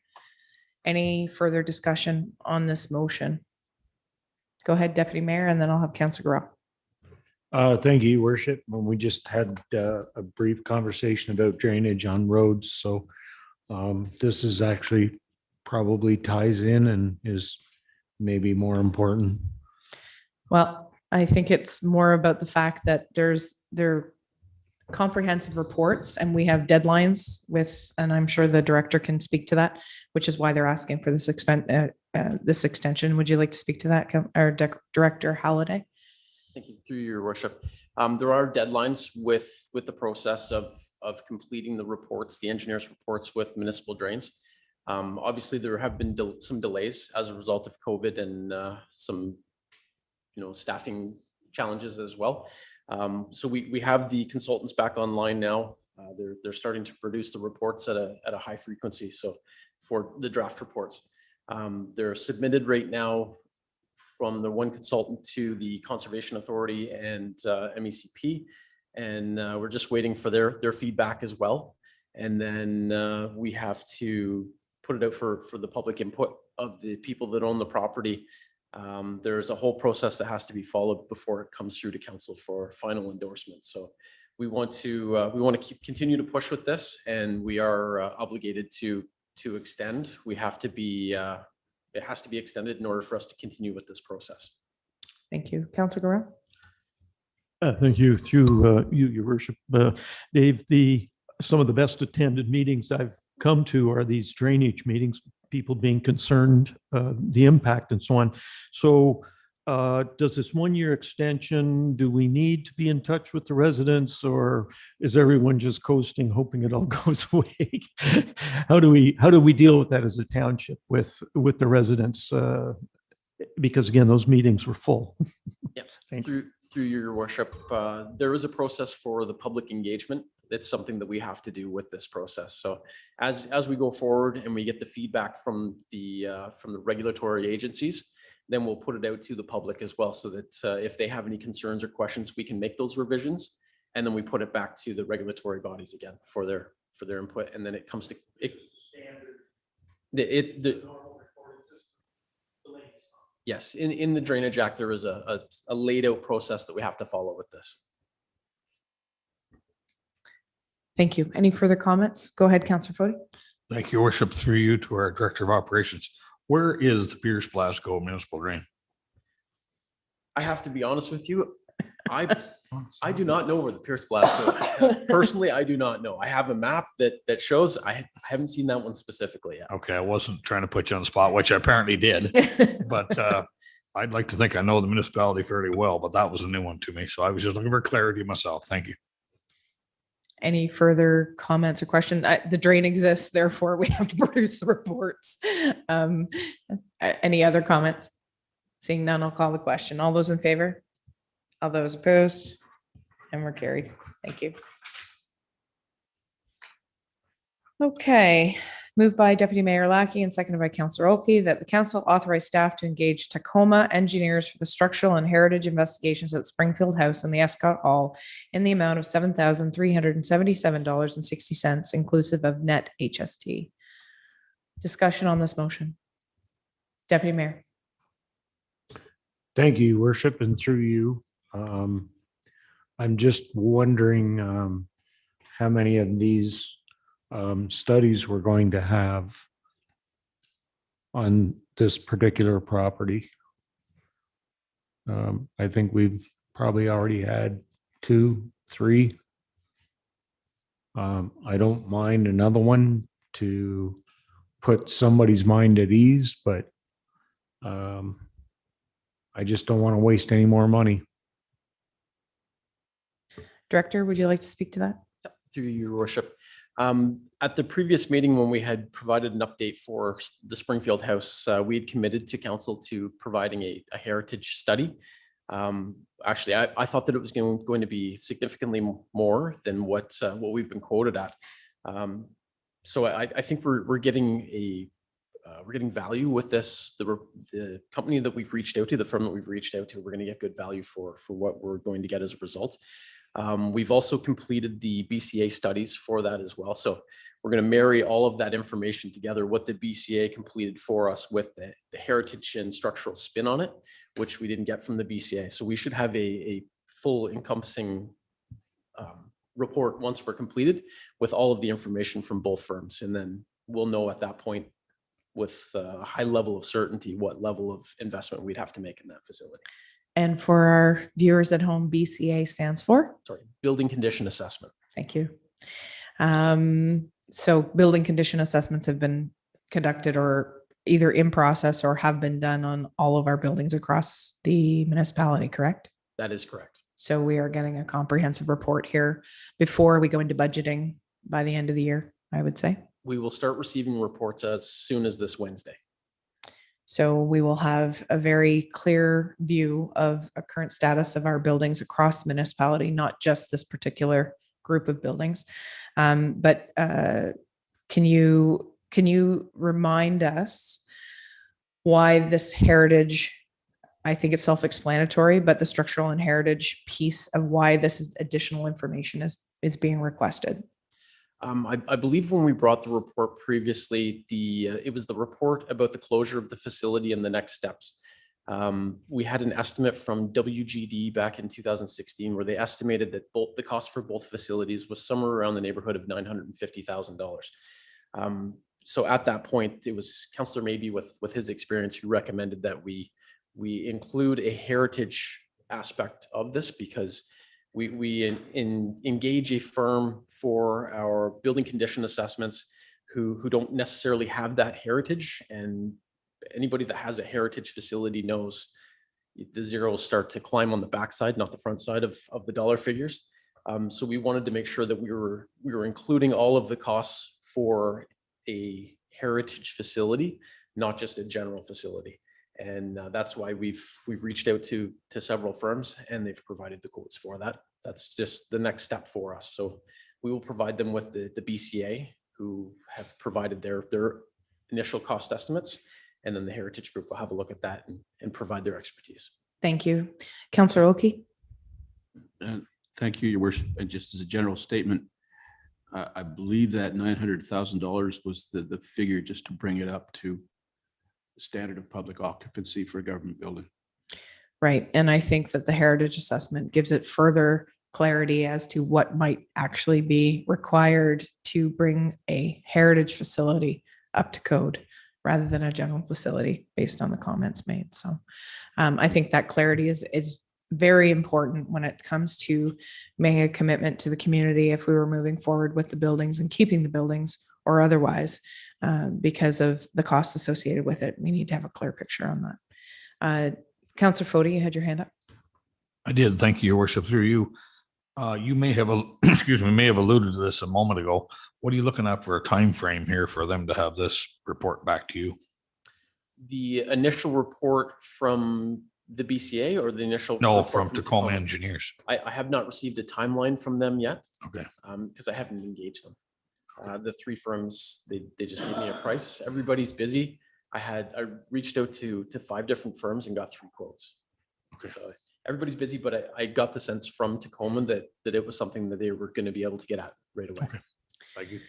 Any further discussion on this motion? Go ahead, Deputy Mayor, and then I'll have Councillor Groh. Thank you, Your Worship. We just had a brief conversation about drainage on roads. So this is actually probably ties in and is maybe more important. Well, I think it's more about the fact that they're comprehensive reports and we have deadlines with, and I'm sure the director can speak to that, which is why they're asking for this extension. Would you like to speak to that, or Director Halliday? Thank you, through your worship. There are deadlines with the process of completing the reports, the engineers' reports with municipal drains. Obviously, there have been some delays as a result of COVID and some, staffing challenges as well. So we have the consultants back online now. They're starting to produce the reports at a high frequency. So for the draft reports, they're submitted right now from the one consultant to the Conservation Authority and MECP. And we're just waiting for their feedback as well. And then we have to put it out for the public input of the people that own the property. There's a whole process that has to be followed before it comes through to council for final endorsement. So we want to continue to push with this, and we are obligated to extend. We have to be it has to be extended in order for us to continue with this process. Thank you. Councilor Guerrero? Thank you. Through you, Your Worship. Dave, some of the best attended meetings I've come to are these drainage meetings, people being concerned, the impact and so on. So does this 1-year extension, do we need to be in touch with the residents, or is everyone just coasting, hoping it all goes away? How do we deal with that as a township with the residents? Because again, those meetings were full. Yep. Thanks. Through Your Worship, there is a process for the public engagement. It's something that we have to do with this process. So as we go forward and we get the feedback from the regulatory agencies, then we'll put it out to the public as well, so that if they have any concerns or questions, we can make those revisions, and then we put it back to the regulatory bodies again for their input, and then it comes to it. Yes, in the Drainage Act, there is a laid out process that we have to follow with this. Thank you. Any further comments? Go ahead, Councillor Fody. Thank you, Your Worship, through you to our Director of Operations. Where is the Pierce Blasco municipal drain? I have to be honest with you. I do not know where the Pierce Blasco is. Personally, I do not know. I have a map that shows. I haven't seen that one specifically yet. Okay, I wasn't trying to put you on the spot, which I apparently did, but I'd like to think I know the municipality fairly well, but that was a new one to me. So I was just looking for clarity myself. Thank you. Any further comments or questions? The drain exists, therefore we have to produce the reports. Any other comments? Seeing none, I'll call the question. All those in favor? All those opposed? And we're carried. Thank you. Okay, moved by Deputy Mayor Lackey and seconded by Councillor Olkey that the council authorize staff to engage Tacoma engineers for the structural and heritage investigations at Springfield House and the Escott Hall in the amount of $7,377.60, inclusive of net HST. Discussion on this motion. Deputy Mayor. Thank you, Your Worship, and through you. I'm just wondering how many of these studies we're going to have on this particular property. I think we've probably already had 2, 3. I don't mind another one to put somebody's mind at ease, but I just don't want to waste any more money. Director, would you like to speak to that? Through Your Worship. At the previous meeting, when we had provided an update for the Springfield House, we had committed to council to providing a heritage study. Actually, I thought that it was going to be significantly more than what we've been quoted at. So I think we're getting value with this. The company that we've reached out to, the firm that we've reached out to, we're going to get good value for what we're going to get as a result. We've also completed the BCA studies for that as well. So we're going to marry all of that information together, what the BCA completed for us with the heritage and structural spin on it, which we didn't get from the BCA. So we should have a full encompassing report once we're completed with all of the information from both firms. And then we'll know at that point with a high level of certainty what level of investment we'd have to make in that facility. And for our viewers at home, BCA stands for? Sorry, Building Condition Assessment. Thank you. So building condition assessments have been conducted or either in process or have been done on all of our buildings across the municipality, correct? That is correct. So we are getting a comprehensive report here before we go into budgeting by the end of the year, I would say. We will start receiving reports as soon as this Wednesday. So we will have a very clear view of a current status of our buildings across the municipality, not just this particular group of buildings. But can you remind us why this heritage, I think it's self-explanatory, but the structural and heritage piece of why this is additional information is being requested? I believe when we brought the report previously, it was the report about the closure of the facility and the next steps. We had an estimate from WGD back in 2016 where they estimated that the cost for both facilities was somewhere around the neighborhood of $950,000. So at that point, it was Councillor Maybe with his experience who recommended that we include a heritage aspect of this, because we engage a firm for our building condition assessments who don't necessarily have that heritage. And anybody that has a heritage facility knows the zeros start to climb on the backside, not the front side of the dollar figures. So we wanted to make sure that we were including all of the costs for a heritage facility, not just a general facility. And that's why we've reached out to several firms, and they've provided the quotes for that. That's just the next step for us. So we will provide them with the BCA, who have provided their initial cost estimates, and then the Heritage Group will have a look at that and provide their expertise. Thank you. Councillor Oki? Thank you, Your Worship. And just as a general statement, I believe that $900,000 was the figure just to bring it up to the standard of public occupancy for a government building. Right. And I think that the heritage assessment gives it further clarity as to what might actually be required to bring a heritage facility up to code rather than a general facility based on the comments made. So I think that clarity is very important when it comes to making a commitment to the community if we were moving forward with the buildings and keeping the buildings or otherwise, because of the costs associated with it. We need to have a clear picture on that. Councillor Fody, you had your hand up. I did. Thank you, Your Worship. Through you, you may have, may have alluded to this a moment ago. What are you looking at for a time frame here for them to have this report back to you? The initial report from the BCA or the initial? No, report from Tacoma Engineers. I have not received a timeline from them yet. Okay. Because I haven't engaged them. The three firms, they just gave me a price. Everybody's busy. I reached out to 5 different firms and got 3 quotes. Okay. So everybody's busy, but I got the sense from Tacoma that it was something that they were going to be able to get at right away. Okay. Thank you.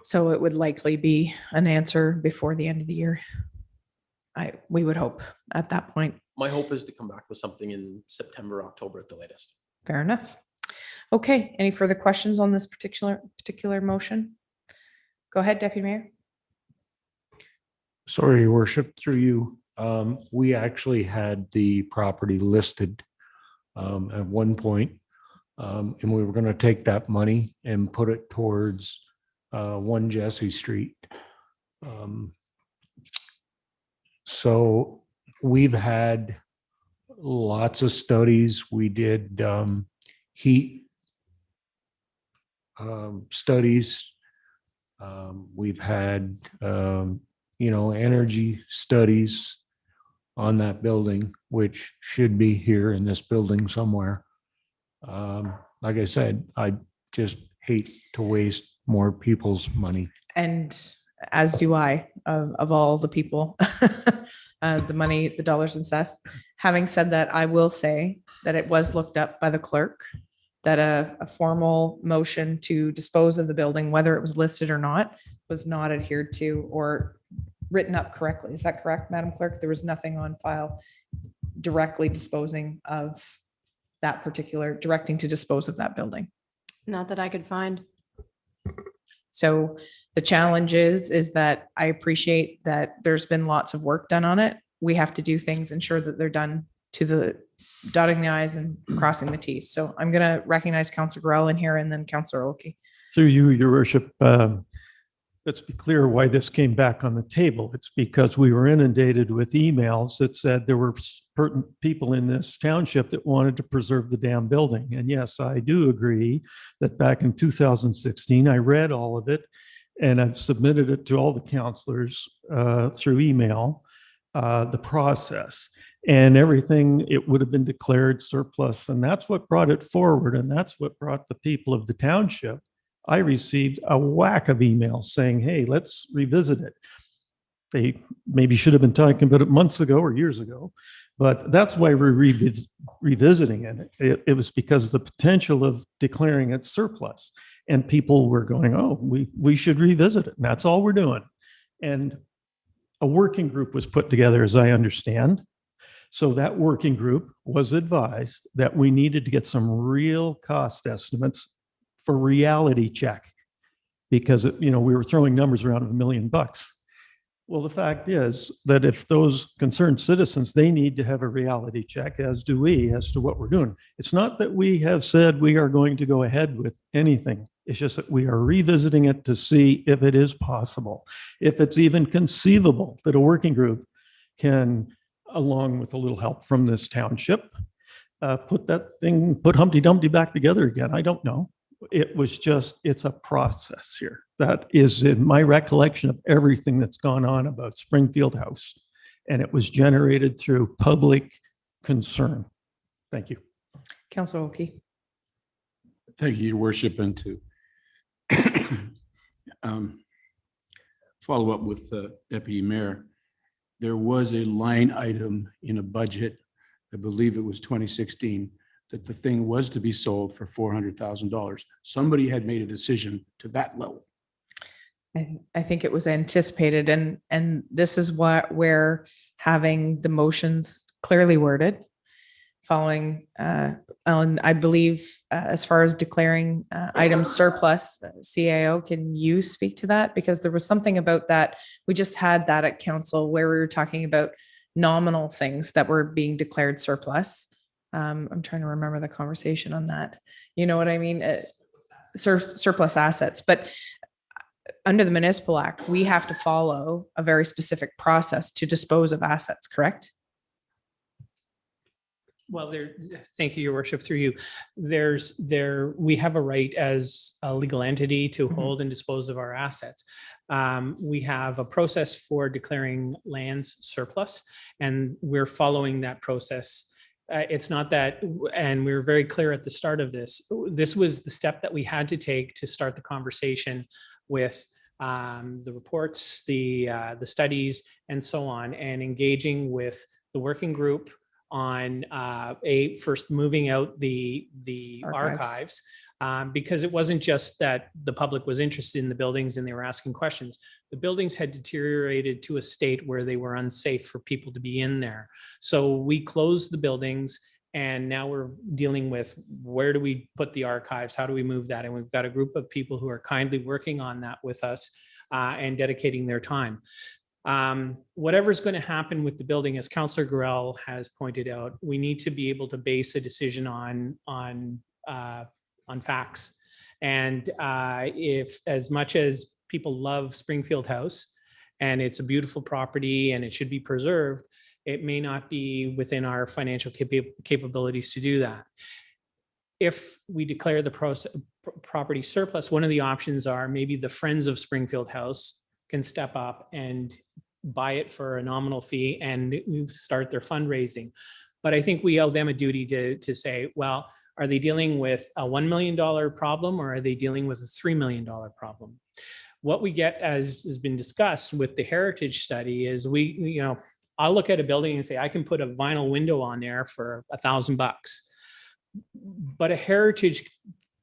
So it would likely be an answer before the end of the year. We would hope at that point. My hope is to come back with something in September, October at the latest. Fair enough. Okay, any further questions on this particular motion? Go ahead, Deputy Mayor. Sorry, Your Worship, through you. We actually had the property listed at one point, and we were going to take that money and put it towards 1 Jesse Street. So we've had lots of studies. We did heat studies. We've had energy studies on that building, which should be here in this building somewhere. Like I said, I just hate to waste more people's money. And as do I, of all the people, the money, the dollars and cents. Having said that, I will say that it was looked up by the clerk that a formal motion to dispose of the building, whether it was listed or not, was not adhered to or written up correctly. Is that correct, Madam Clerk? There was nothing on file directly disposing of that directing to dispose of that building. Not that I could find. So the challenge is that I appreciate that there's been lots of work done on it. We have to do things, ensure that they're done to the dotting the i's and crossing the t's. So I'm going to recognize Councillor Grell in here and then Councillor Oki. Through you, Your Worship, let's be clear why this came back on the table. It's because we were inundated with emails that said there were certain people in this township that wanted to preserve the damn building. And yes, I do agree that back in 2016, I read all of it and I've submitted it to all the counselors through email, the process. And everything, it would have been declared surplus. And that's what brought it forward. And that's what brought the people of the township. I received a whack of emails saying, hey, let's revisit it. They maybe should have been talking about it months ago or years ago, but that's why we're revisiting it. It was because the potential of declaring it surplus, and people were going, oh, we should revisit it. And that's all we're doing. And a working group was put together, as I understand. So that working group was advised that we needed to get some real cost estimates for reality check, because we were throwing numbers around of $1 million. Well, the fact is that if those concerned citizens, they need to have a reality check, as do we, as to what we're doing. It's not that we have said we are going to go ahead with anything. It's just that we are revisiting it to see if it is possible, if it's even conceivable that a working group can, along with a little help from this township, put Humpty Dumpty back together again. I don't know. It's a process here. That is in my recollection of everything that's gone on about Springfield House. And it was generated through public concern. Thank you. Councillor Oki. Thank you, Your Worship, and to follow up with Deputy Mayor, there was a line item in a budget, I believe it was 2016, that the thing was to be sold for $400,000. Somebody had made a decision to that level. I think it was anticipated, and this is where having the motions clearly worded, following, I believe, as far as declaring items surplus, CAO, can you speak to that? Because there was something about that. We just had that at council where we were talking about nominal things that were being declared surplus. I'm trying to remember the conversation on that. You know what I mean? Surplus assets. But under the Municipal Act, we have to follow a very specific process to dispose of assets, correct? Well, thank you, Your Worship, through you. We have a right as a legal entity to hold and dispose of our assets. We have a process for declaring lands surplus, and we're following that process. It's not that, and we were very clear at the start of this. This was the step that we had to take to start the conversation with the reports, the studies, and so on, and engaging with the working group on first moving out the archives. Because it wasn't just that the public was interested in the buildings and they were asking questions. The buildings had deteriorated to a state where they were unsafe for people to be in there. So we closed the buildings, and now we're dealing with where do we put the archives? How do we move that? And we've got a group of people who are kindly working on that with us and dedicating their time. Whatever's going to happen with the building, as Councillor Gorell has pointed out, we need to be able to base a decision on facts. And if, as much as people love Springfield House and it's a beautiful property and it should be preserved, it may not be within our financial capabilities to do that. If we declare the property surplus, one of the options are maybe the Friends of Springfield House can step up and buy it for a nominal fee and start their fundraising. But I think we owe them a duty to say, well, are they dealing with a $1 million problem, or are they dealing with a $3 million problem? What we get, as has been discussed with the heritage study, is I'll look at a building and say, I can put a vinyl window on there for $1,000. But a heritage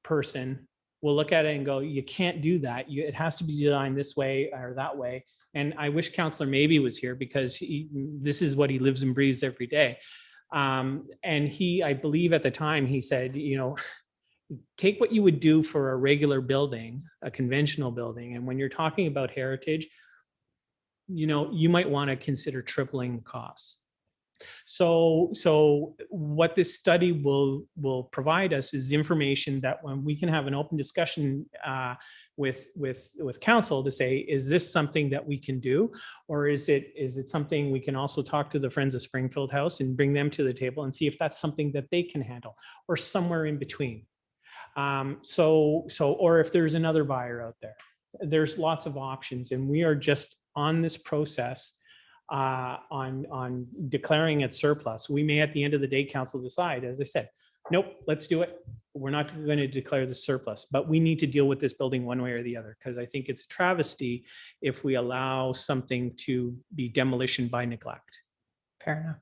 person will look at it and go, you can't do that. It has to be designed this way or that way. And I wish Councillor Maybe was here, because this is what he lives and breathes every day. And I believe at the time, he said, take what you would do for a regular building, a conventional building. And when you're talking about heritage, you might want to consider tripling the costs. So what this study will provide us is information that when we can have an open discussion with council to say, is this something that we can do? Or is it something we can also talk to the Friends of Springfield House and bring them to the table and see if that's something that they can handle, or somewhere in between? Or if there's another buyer out there. There's lots of options, and we are just on this process on declaring it surplus. We may at the end of the day, council decide, as I said, nope, let's do it. We're not going to declare the surplus, but we need to deal with this building one way or the other, because I think it's a travesty if we allow something to be demolition by neglect. Fair enough.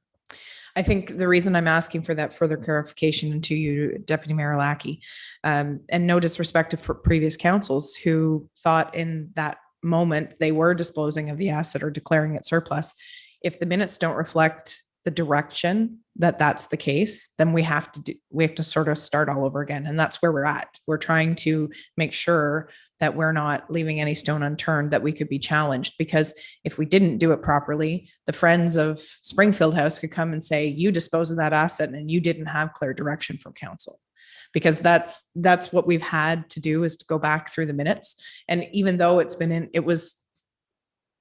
I think the reason I'm asking for that further clarification to you, Deputy Mayor Lackey, and no disrespect to previous councils who thought in that moment they were disposing of the asset or declaring it surplus. If the minutes don't reflect the direction that that's the case, then we have to sort of start all over again. And that's where we're at. We're trying to make sure that we're not leaving any stone unturned, that we could be challenged, because if we didn't do it properly, the Friends of Springfield House could come and say, you dispose of that asset and you didn't have clear direction from council. Because that's what we've had to do, is to go back through the minutes. And even though it was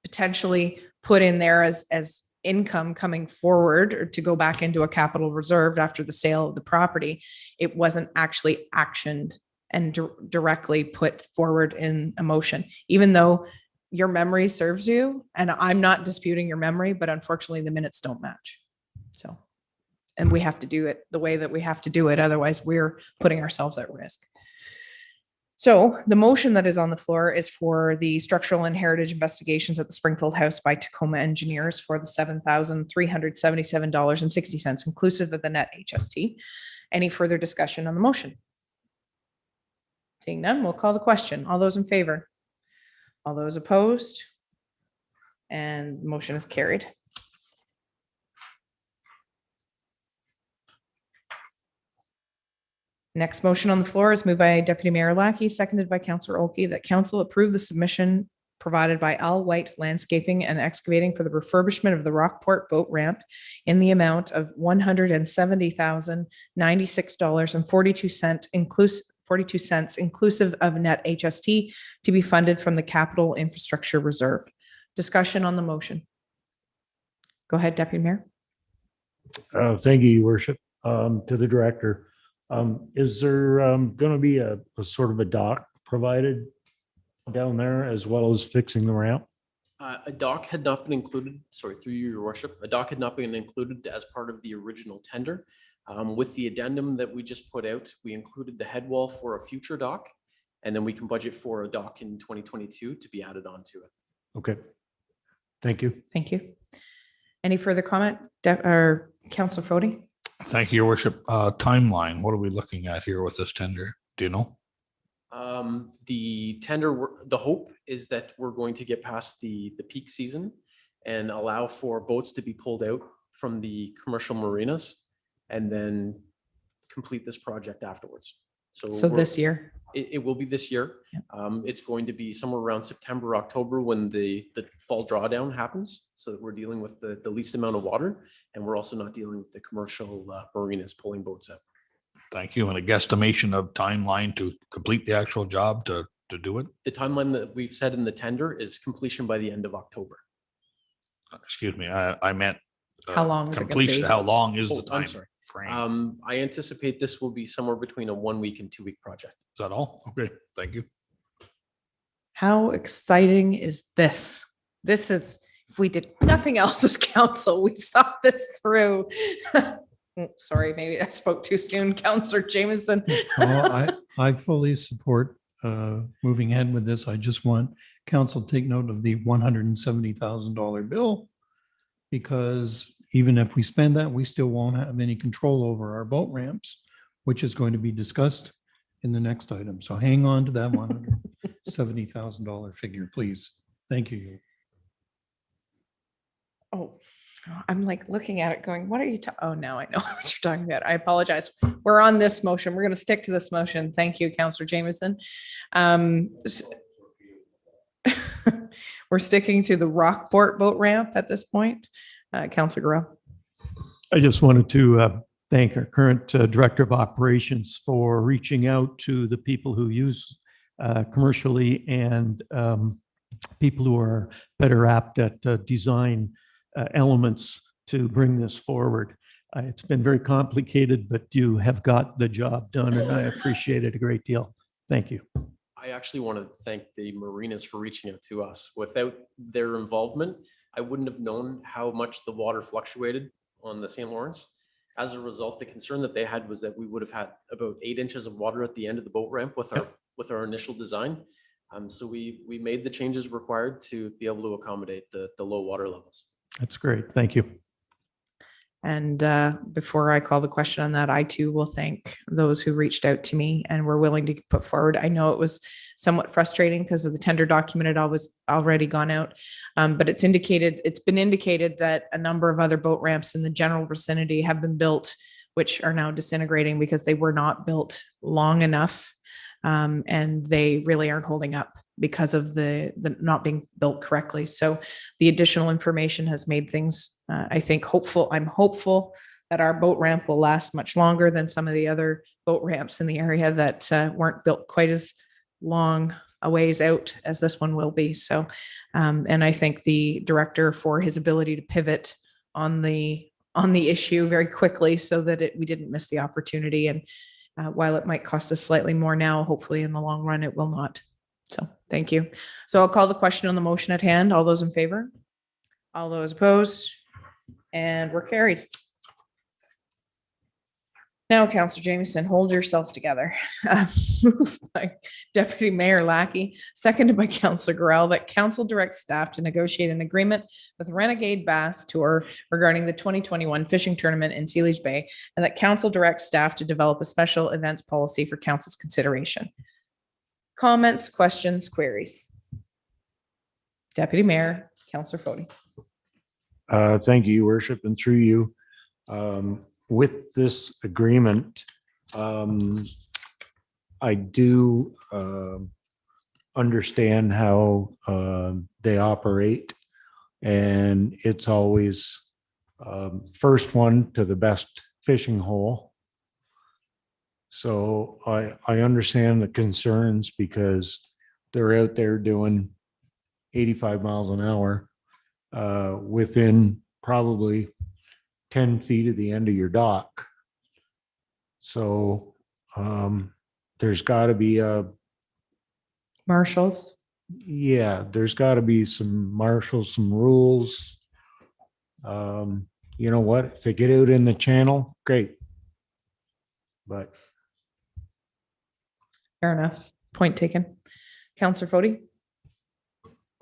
potentially put in there as income coming forward, or to go back into a capital reserve after the sale of the property, it wasn't actually actioned and directly put forward in a motion, even though your memory serves you. And I'm not disputing your memory, but unfortunately the minutes don't match. So, and we have to do it the way that we have to do it. Otherwise we're putting ourselves at risk. So the motion that is on the floor is for the structural and heritage investigations at the Springfield House by Tacoma Engineers for the $7,377.60, inclusive of the net HST. Any further discussion on the motion? Seeing none, we'll call the question. All those in favor? All those opposed? And the motion is carried. Next motion on the floor is moved by Deputy Mayor Lackey, seconded by Councillor Olkey, that council approve the submission provided by Al White Landscaping and Excavating for the refurbishment of the Rockport boat ramp in the amount of $170,096.42 inclusive of net HST, to be funded from the Capital Infrastructure Reserve. Discussion on the motion. Go ahead, Deputy Mayor. Thank you, Your Worship. To the director. Is there going to be a sort of a dock provided down there as well as fixing the ramp? A dock had not been included, sorry, through your worship, a dock had not been included as part of the original tender. With the addendum that we just put out, we included the head wall for a future dock, and then we can budget for a dock in 2022 to be added onto it. Okay. Thank you. Thank you. Any further comment, or Councillor Fody? Thank you, Your Worship. Timeline, what are we looking at here with this tender? Do you know? The tender, the hope is that we're going to get past the peak season and allow for boats to be pulled out from the commercial marinas and then complete this project afterwards. So this year? It will be this year. Yep. It's going to be somewhere around September, October when the fall drawdown happens, so that we're dealing with the least amount of water, and we're also not dealing with the commercial marinas pulling boats out. Thank you. And a guesstimation of timeline to complete the actual job to do it? The timeline that we've set in the tender is completion by the end of October. Excuse me, I meant How long is it gonna completion. be? How long is the I'm time sorry. frame? I anticipate this will be somewhere between a 1 week and 2 week project. Is that all? Okay, thank you. How exciting is this? This is, if we did nothing else as council, we saw this through. Sorry, maybe I spoke too soon, Councillor Jameson. I fully support moving ahead with this. I just want council to take note of the $170,000 bill, because even if we spend that, we still won't have any control over our boat ramps, which is going to be discussed in the next item. So hang on to that $170,000 figure, please. Thank you. Oh, I'm like looking at it going, what are you talking? Oh, now I know what you're talking about. I apologize. We're on this motion. We're going to stick to this motion. Thank you, Councillor Jameson. We're sticking to the Rockport boat ramp at this point. Councillor Grow. I just wanted to thank our current Director of Operations for reaching out to the people who use commercially and people who are better apt at design elements to bring this forward. It's been very complicated, but you have got the job done, and I appreciate it a great deal. Thank you. I actually want to thank the marinas for reaching out to us. Without their involvement, I wouldn't have known how much the water fluctuated on the St. Lawrence. As a result, the concern that they had was that we would have had about 8 inches of water at the end of the boat ramp with our initial design. So we made the changes required to be able to accommodate the low water levels. That's great. Thank you. And before I call the question on that, I too will thank those who reached out to me and were willing to put forward. I know it was somewhat frustrating because of the tender document had already gone out, but it's been indicated that a number of other boat ramps in the general vicinity have been built, which are now disintegrating because they were not built long enough, and they really aren't holding up because of the not being built correctly. So the additional information has made things, I think, hopeful. I'm hopeful that our boat ramp will last much longer than some of the other boat ramps in the area that weren't built quite as long a ways out as this one will be. So, and I thank the director for his ability to pivot on the issue very quickly so that we didn't miss the opportunity. And while it might cost us slightly more now, hopefully in the long run, it will not. So thank you. So I'll call the question on the motion at hand. All those in favor? All those opposed? And we're carried. Now, Councillor Jameson, hold yourself together. Moved by Deputy Mayor Lackey, seconded by Councillor Gorell, that council directs staff to negotiate an agreement with Renegade Bass Tour regarding the 2021 fishing tournament in Sealy's Bay, and that council directs staff to develop a special events policy for council's consideration. Comments, questions, queries? Deputy Mayor, Councillor Fody. Thank you, Your Worship, and through you. With this agreement, I do understand how they operate, and it's always first one to the best fishing hole. So I understand the concerns because they're out there doing 85 miles an hour within probably 10 feet of the end of your dock. So there's got to be Marshals. Yeah, there's got to be some marshals, some rules. You know what? If they get out in the channel, great. But Fair enough. Point taken. Councillor Fody.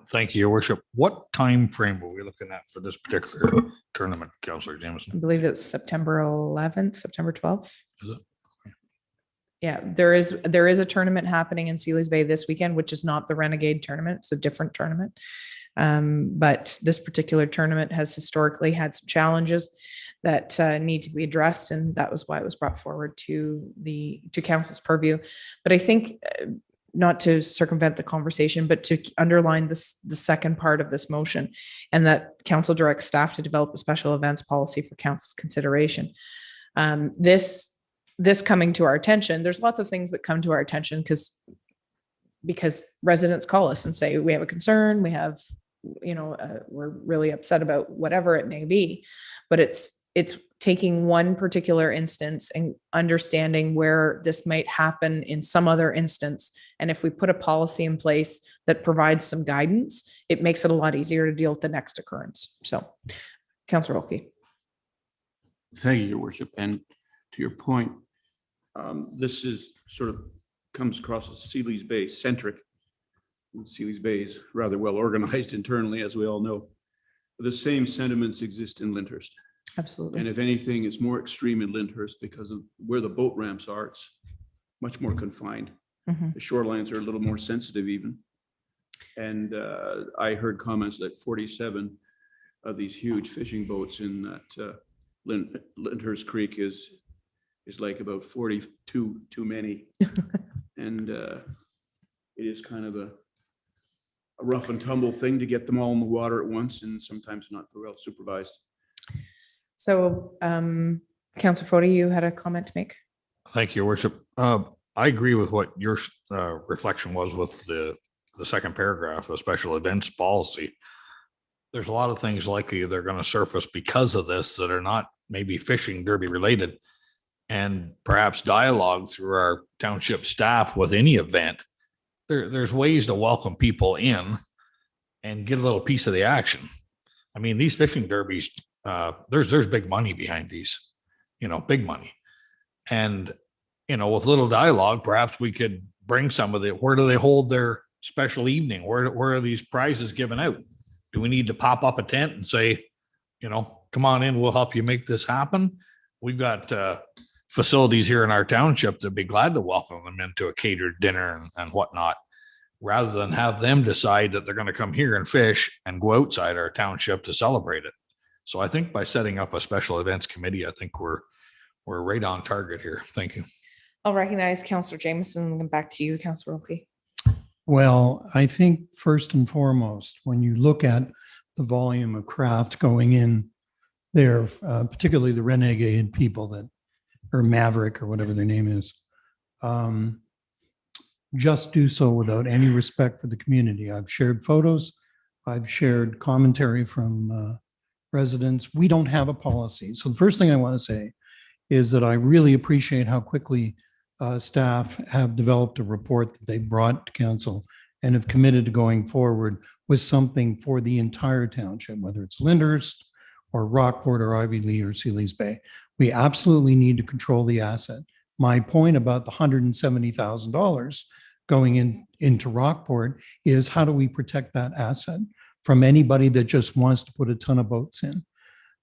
Thank you, Your Worship. What time frame are we looking at for this particular tournament, Councillor I Jameson? believe it's September 11th, September 12th. Is it? Yeah, there is a tournament happening in Sealy's Bay this weekend, which is not the Renegade tournament. It's a different tournament. But this particular tournament has historically had some challenges that need to be addressed, and that was why it was brought forward to council's purview. But I think not to circumvent the conversation, but to underline the second part of this motion, and that council directs staff to develop a special events policy for council's consideration. This coming to our attention, there's lots of things that come to our attention because residents call us and say, we have a concern, we have, we're really upset about whatever it may be, but it's taking one particular instance and understanding where this might happen in some other instance. And if we put a policy in place that provides some guidance, it makes it a lot easier to deal with the next occurrence. So, Councillor Olkey. Thank you, Your Worship. And to your point, this is sort of comes across as Sealy's Bay centric. Sealy's Bay is rather well organized internally, as we all know. The same sentiments exist in Lyndhurst. Absolutely. And if anything, it's more extreme in Lyndhurst because of where the boat ramps are. It's much more confined. Mm-hmm. The shorelines are a little more sensitive even. And I heard comments that 47 of these huge fishing boats in that Lyndhurst Creek is like about 42 too many. And it is kind of a rough and tumble thing to get them all in the water at once, and sometimes not well supervised. So, Councillor Fody, you had a comment to make? Thank you, Your Worship. I agree with what your reflection was with the second paragraph, the special events policy. There's a lot of things likely they're going to surface because of this that are not maybe fishing derby related, and perhaps dialogue through our township staff with any event. There's ways to welcome people in and get a little piece of the action. I mean, these fishing derbies, there's big money behind these, big money. And, with little dialogue, perhaps we could bring some of where do they hold their special evening? Where are these prizes given out? Do we need to pop up a tent and say, come on in, we'll help you make this happen? We've got facilities here in our township that'd be glad to welcome them into a catered dinner and whatnot, rather than have them decide that they're going to come here and fish and go outside our township to celebrate it. So I think by setting up a special events committee, I think we're right on target here. Thank you. I'll recognize Councillor Jameson and back to you, Councillor Oakley. Well, I think first and foremost, when you look at the volume of craft going in there, particularly the renegade people or Maverick or whatever their name is, just do so without any respect for the community. I've shared photos. I've shared commentary from residents. We don't have a policy. So the first thing I want to say is that I really appreciate how quickly staff have developed a report that they brought to council and have committed to going forward with something for the entire township, whether it's Lyndhurst or Rockport or Ivy Lee or Sealy's Bay. We absolutely need to control the asset. My point about the $170,000 going into Rockport is how do we protect that asset from anybody that just wants to put a ton of boats in?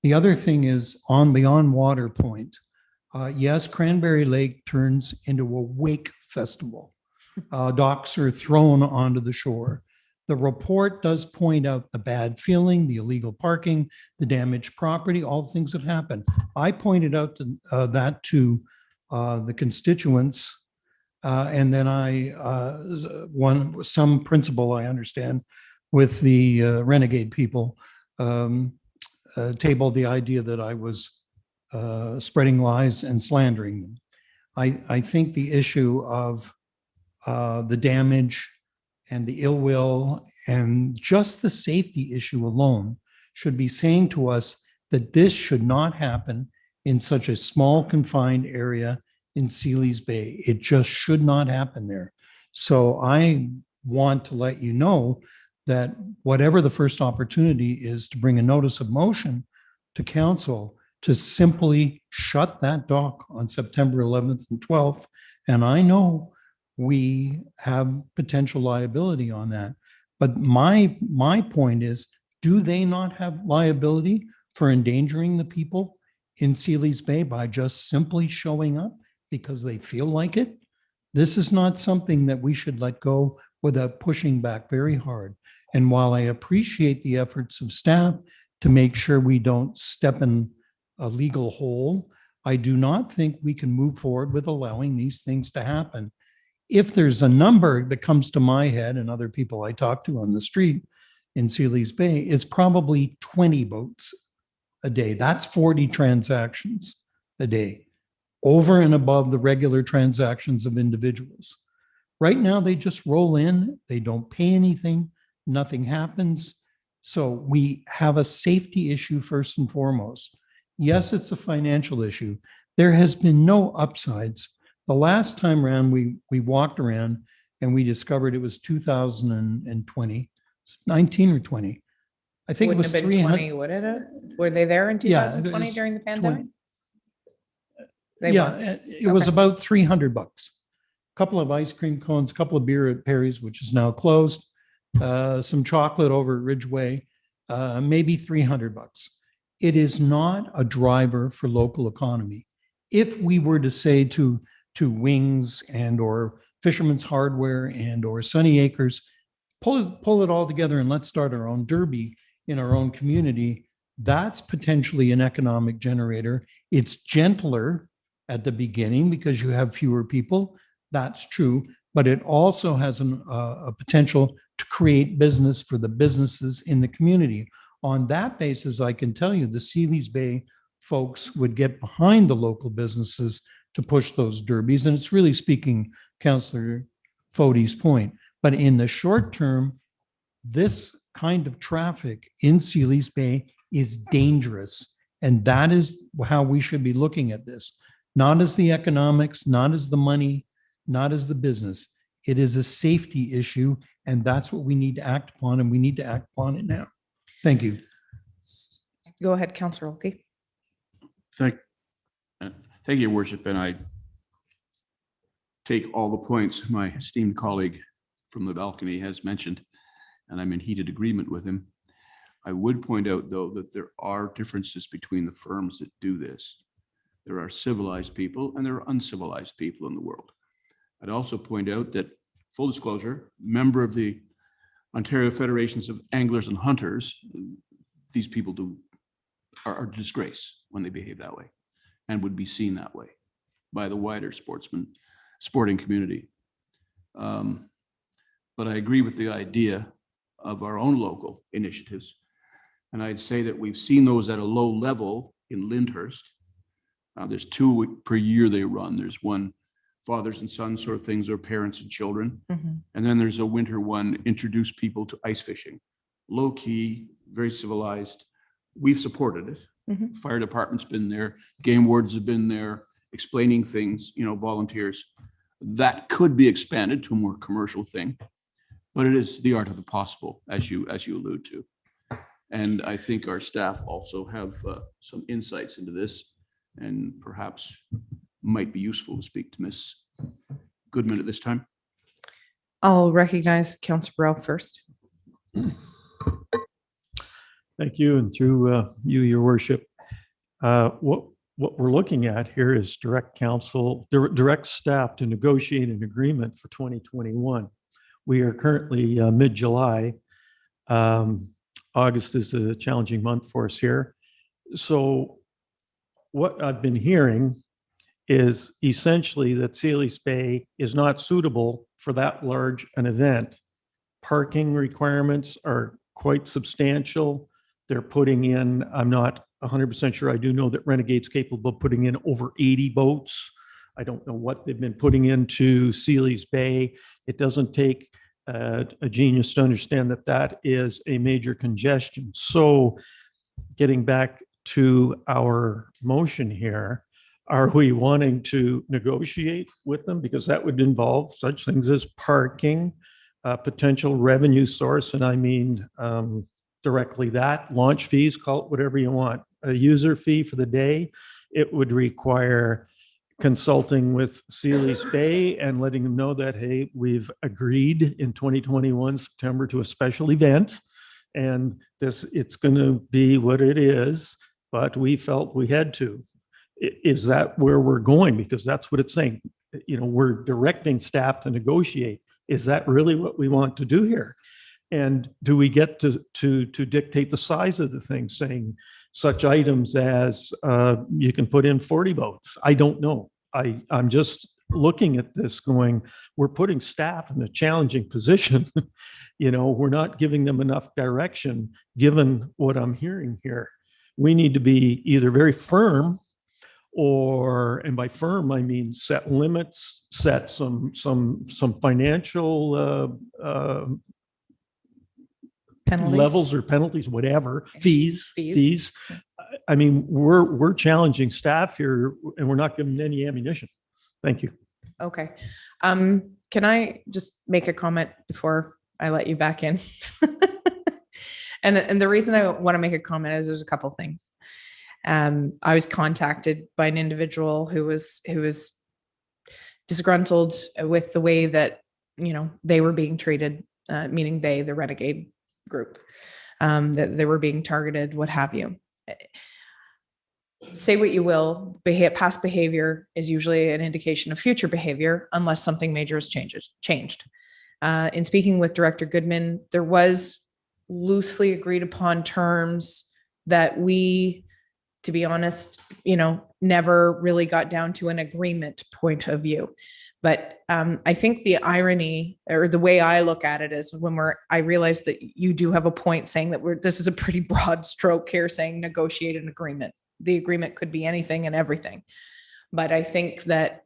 The other thing is on the on-water point. Yes, Cranberry Lake turns into a wake festival. Docks are thrown onto the shore. The report does point out the bad feeling, the illegal parking, the damaged property, all the things that happen. I pointed out that to the constituents, and then some principle I understand with the renegade people tabled the idea that I was spreading lies and slandering them. I think the issue of the damage and the ill will and just the safety issue alone should be saying to us that this should not happen in such a small confined area in Sealy's Bay. It just should not happen there. So I want to let you know that whatever the first opportunity is to bring a notice of motion to council to simply shut that dock on September 11th and 12th. And I know we have potential liability on that. But my point is, do they not have liability for endangering the people in Sealy's Bay by just simply showing up because they feel like it? This is not something that we should let go without pushing back very hard. And while I appreciate the efforts of staff to make sure we don't step in a legal hole, I do not think we can move forward with allowing these things to happen. If there's a number that comes to my head and other people I talk to on the street in Sealy's Bay, it's probably 20 boats a day. That's 40 transactions a day, over and above the regular transactions of individuals. Right now, they just roll in, they don't pay anything, nothing happens. So we have a safety issue first and foremost. Yes, it's a financial issue. There has been no upsides. The last time around, we walked around and we discovered it was 2020, 19 or 20. I think it was 300. 20, would it? Were they there in Yeah, 2020 during the pandemic? 20. They Yeah, were. it was Okay. about $300. A couple of ice cream cones, a couple of beer at Perry's, which is now closed, some chocolate over at Ridgeway, maybe $300. It is not a driver for local economy. If we were to say to Wings and or Fisherman's Hardware and or Sunny Acres, pull it all together and let's start our own derby in our own community, that's potentially an economic generator. It's gentler at the beginning because you have fewer people. That's true, but it also has a potential to create business for the businesses in the community. On that basis, I can tell you the Sealy's Bay folks would get behind the local businesses to push those derbies. And it's really speaking Councillor Fode's point. But in the short term, this kind of traffic in Sealy's Bay is dangerous. And that is how we should be looking at this, not as the economics, not as the money, not as the business. It is a safety issue, and that's what we need to act upon, and we need to act upon it now. Thank you. Go ahead, Councillor Olkey. Thank you, Your Worship, and I take all the points my esteemed colleague from the balcony has mentioned, and I'm in heated agreement with him. I would point out, though, that there are differences between the firms that do this. There are civilized people and there are uncivilized people in the world. I'd also point out that, full disclosure, member of the Ontario Federations of Anglers and Hunters, these people are a disgrace when they behave that way and would be seen that way by the wider sporting community. But I agree with the idea of our own local initiatives. And I'd say that we've seen those at a low level in Lyndhurst. There's 2 per year they run. There's one fathers and sons sort of things, or parents and children. And then there's a winter one, introduce people to ice fishing. Low key, very civilized. We've supported it. Fire department's been there. Game wardens have been there explaining things, volunteers. That could be expanded to a more commercial thing, but it is the art of the possible, as you allude to. And I think our staff also have some insights into this, and perhaps might be useful to speak to Ms. Goodman at this time. I'll recognize Councillor Burrell first. Thank you, and through you, Your Worship. What we're looking at here is direct staff to negotiate an agreement for 2021. We are currently mid-July. August is a challenging month for us here. So what I've been hearing is essentially that Sealy's Bay is not suitable for that large an event. Parking requirements are quite substantial. They're putting in, I'm not 100% sure, I do know that Renegade's capable of putting in over 80 boats. I don't know what they've been putting into Sealy's Bay. It doesn't take a genius to understand that that is a major congestion. So getting back to our motion here, are we wanting to negotiate with them? Because that would involve such things as parking, potential revenue source, and I mean directly that, launch fees, call it whatever you want, a user fee for the day. It would require consulting with Sealy's Bay and letting them know that, hey, we've agreed in 2021 September to a special event, and it's going to be what it is, but we felt we had to. Is that where we're going? Because that's what it's saying. We're directing staff to negotiate. Is that really what we want to do here? And do we get to dictate the size of the thing, saying such items as you can put in 40 boats? I don't know. I'm just looking at this going, we're putting staff in a challenging position. We're not giving them enough direction given what I'm hearing here. We need to be either very firm and by firm, I mean set limits, set some financial Penalties. levels or penalties, whatever, fees. I mean, we're challenging staff here and we're not giving them any ammunition. Thank you. Okay. Can I just make a comment before I let you back in? And the reason I want to make a comment is there's a couple things. I was contacted by an individual who was disgruntled with the way that, they were being treated, meaning the Renegade group, that they were being targeted, what have you. Say what you will, past behavior is usually an indication of future behavior unless something major has changed. In speaking with Director Goodman, there was loosely agreed upon terms that we, to be honest, never really got down to an agreement point of view. But I think the irony, or the way I look at it, is I realize that you do have a point saying that this is a pretty broad stroke here, saying negotiate an agreement. the agreement could be anything and everything. But I think that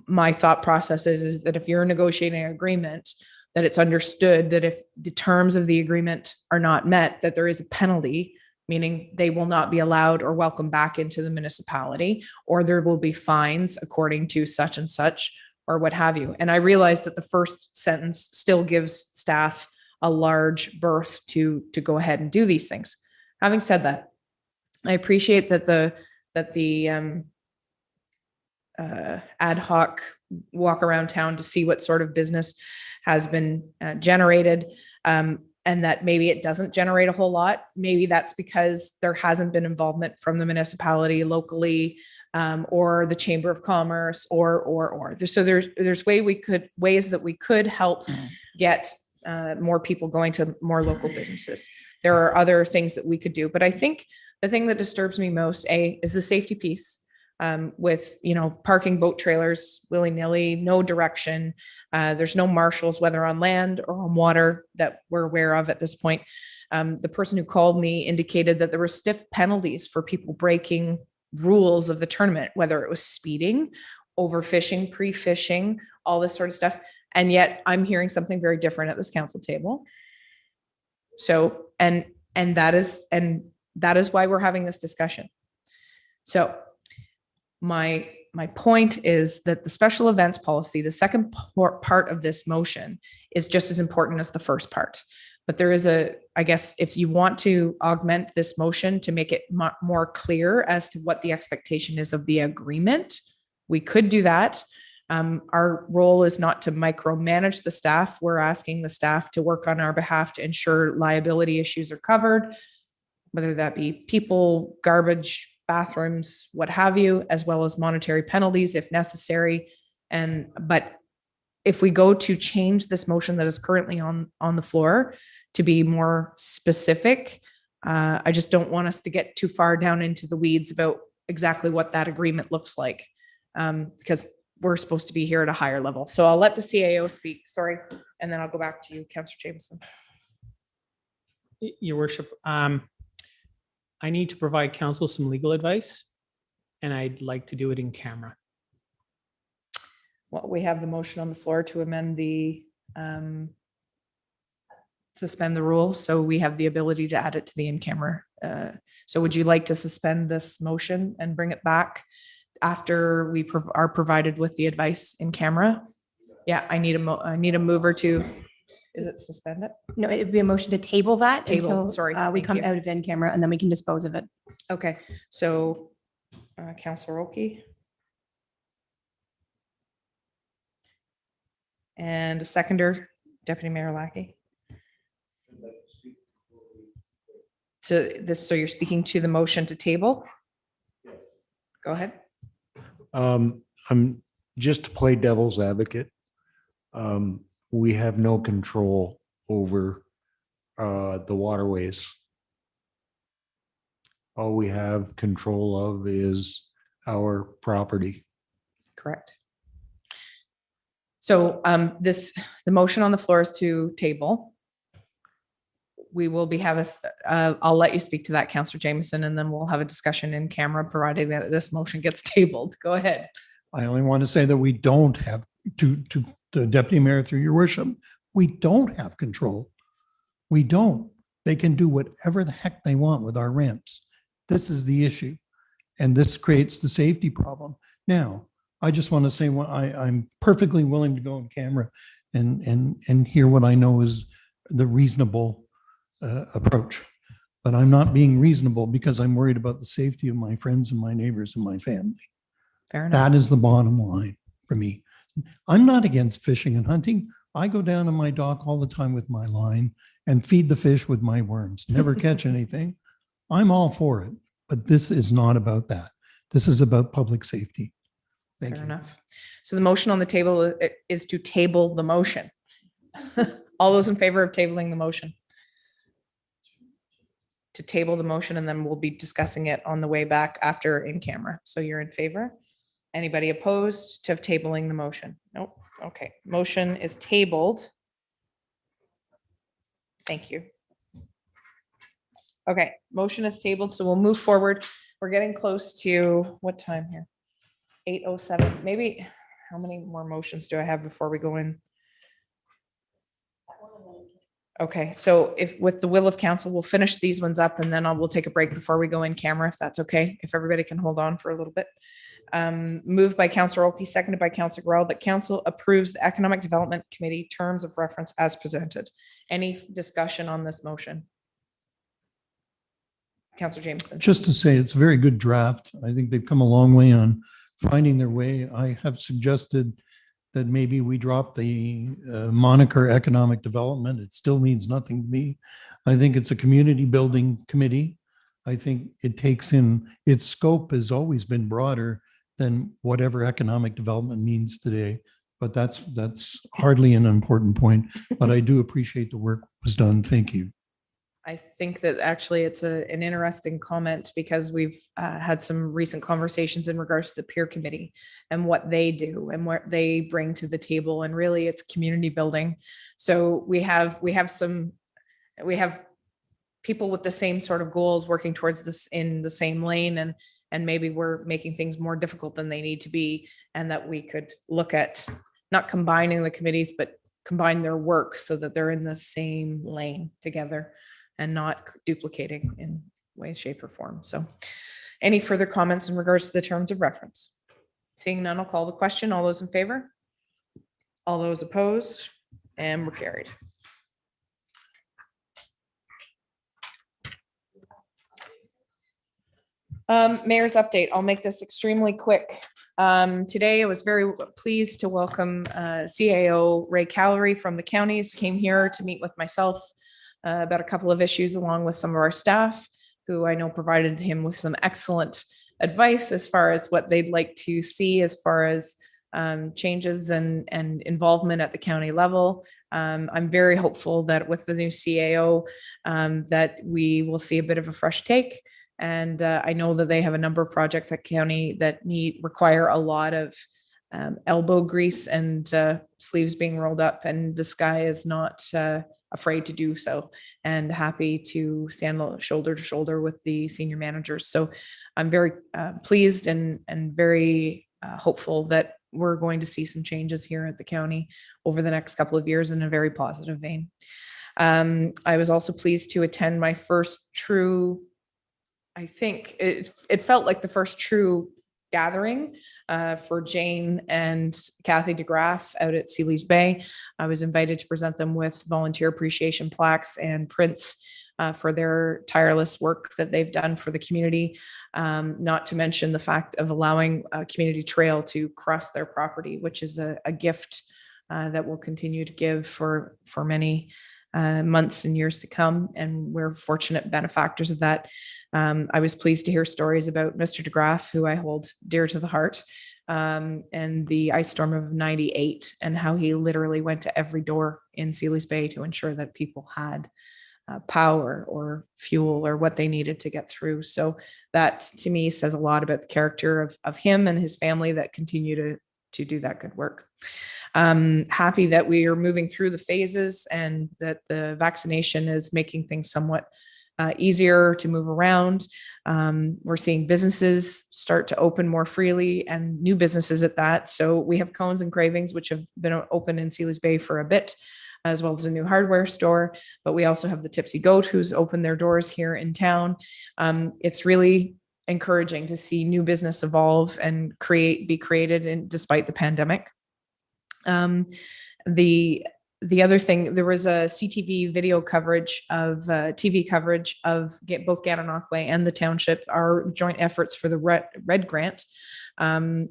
my thought process is that if you're negotiating an agreement, that it's understood that if the terms of the agreement are not met, that there is a penalty, meaning they will not be allowed or welcome back into the municipality, or there will be fines according to such and such, or what have you. And I realize that the first sentence still gives staff a large berth to go ahead and do these things. Having said that, I appreciate that the ad hoc walk around town to see what sort of business has been generated, and that maybe it doesn't generate a whole lot. Maybe that's because there hasn't been involvement from the municipality locally, or the Chamber of Commerce, or. So there's ways that we could help get more people going to more local businesses. There are other things that we could do, but I think the thing that disturbs me most, is the safety piece. With, parking boat trailers willy-nilly, no direction. There's no marshals, whether on land or on water, that we're aware of at this point. The person who called me indicated that there were stiff penalties for people breaking rules of the tournament, whether it was speeding, overfishing, pre-fishing, all this sort of stuff. And yet I'm hearing something very different at this council table. So, and that is why we're having this discussion. So my point is that the special events policy, the second part of this motion, is just as important as the first part. But there is I guess, if you want to augment this motion to make it more clear as to what the expectation is of the agreement, we could do that. Our role is not to micromanage the staff. We're asking the staff to work on our behalf to ensure liability issues are covered, whether that be people, garbage, bathrooms, what have you, as well as monetary penalties if necessary. But if we go to change this motion that is currently on the floor to be more specific, I just don't want us to get too far down into the weeds about exactly what that agreement looks like, because we're supposed to be here at a higher level. So I'll let the CAO speak, sorry, and then I'll go back to you, Councillor Jameson. Your worship, I need to provide council some legal advice, and I'd like to do it in camera. Well, we have the motion on the floor to amend the suspend the rules, so we have the ability to add it to the in-camera. So would you like to suspend this motion and bring it back after we are provided with the advice in camera? Yeah, I need a mover to. Is it suspend it? No, it would be a motion to table that until sorry. we Thank come you. out of in camera, and then we can dispose of it. Okay, so Councillor Oki. And a seconder, Deputy Mayor Lackey. So you're speaking to the motion to table? Go ahead. I'm just to play devil's advocate. We have no control over the waterways. All we have control of is our property. Correct. So the motion on the floor is to table. We will be I'll let you speak to that, Councillor Jameson, and then we'll have a discussion in camera, provided that this motion gets tabled. Go ahead. I only want to say that we don't have to the deputy mayor, through your worship, we don't have control. We don't. They can do whatever the heck they want with our ramps. This is the issue. And this creates the safety problem. Now, I just want to say I'm perfectly willing to go on camera and hear what I know is the reasonable approach. But I'm not being reasonable because I'm worried about the safety of my friends and my neighbors and my family. Fair enough. That is the bottom line for me. I'm not against fishing and hunting. I go down on my dock all the time with my line and feed the fish with my worms, never catch anything. I'm all for it, but this is not about that. This is about public safety. Thank you. Fair enough. So the motion on the table is to table the motion. All those in favor of tabling the motion? To table the motion, and then we'll be discussing it on the way back after in camera. So you're in favor? Anybody opposed to tabling the motion? Nope. Okay. Motion is tabled. Thank you. Okay. Motion is tabled. So we'll move forward. we're getting close to what time here? 8:07, maybe. How many more motions do I have before we go in? Okay, so if with the will of council, we'll finish these ones up and then we'll take a break before we go in camera, if that's okay, if everybody can hold on for a little bit. Moved by Councillor Oki, seconded by Councillor Grell, that council approves the Economic Development Committee terms of reference as presented. Any discussion on this motion? Councillor Jameson. Just to say, it's a very good draft. I think they've come a long way on finding their way. I have suggested that maybe we drop the moniker economic development. It still means nothing to me. I think it's a community building committee. I think it takes in, its scope has always been broader than whatever economic development means today. But that's hardly an important point, but I do appreciate the work was done. Thank you. I think that actually it's an interesting comment because we've had some recent conversations in regards to the peer committee and what they do and what they bring to the table. And really it's community building. So we have people with the same sort of goals working towards this in the same lane, and maybe we're making things more difficult than they need to be. And that we could look at not combining the committees, but combine their work so that they're in the same lane together and not duplicating in way, shape, or form. So any further comments in regards to the terms of reference? Seeing none, I'll call the question. All those in favor? All those opposed? And we're carried. Mayor's update. I'll make this extremely quick. Today, I was very pleased to welcome CAO Ray Callery from the counties, came here to meet with myself about a couple of issues along with some of our staff, who I know provided him with some excellent advice as far as what they'd like to see as far as changes and involvement at the county level. I'm very hopeful that with the new CAO that we will see a bit of a fresh take. And I know that they have a number of projects at county that require a lot of elbow grease and sleeves being rolled up, and this guy is not afraid to do so, and happy to stand shoulder to shoulder with the senior managers. So I'm very pleased and very hopeful that we're going to see some changes here at the county over the next couple of years in a very positive vein. I was also pleased to attend my first true, I think it felt like the first true gathering for Jane and Kathy DeGraff out at Sealy's Bay. I was invited to present them with volunteer appreciation plaques and prints for their tireless work that they've done for the community, not to mention the fact of allowing a community trail to cross their property, which is a gift that we'll continue to give for many months and years to come. And we're fortunate benefactors of that. I was pleased to hear stories about Mr. DeGraff, who I hold dear to the heart, and the ice storm of 98, and how he literally went to every door in Sealy's Bay to ensure that people had power or fuel or what they needed to get through. So that to me says a lot about the character of him and his family that continue to do that good work. Happy that we are moving through the phases and that the vaccination is making things somewhat easier to move around. We're seeing businesses start to open more freely, and new businesses at that. So we have Cones and Cravings, which have been open in Sealy's Bay for a bit, as well as a new hardware store. But we also have the Tipsy Goat, who's opened their doors here in town. It's really encouraging to see new business evolve and be created despite the pandemic. The other thing, there was a CTV video coverage of TV coverage of both Gananoque and the township, our joint efforts for the Red Grant,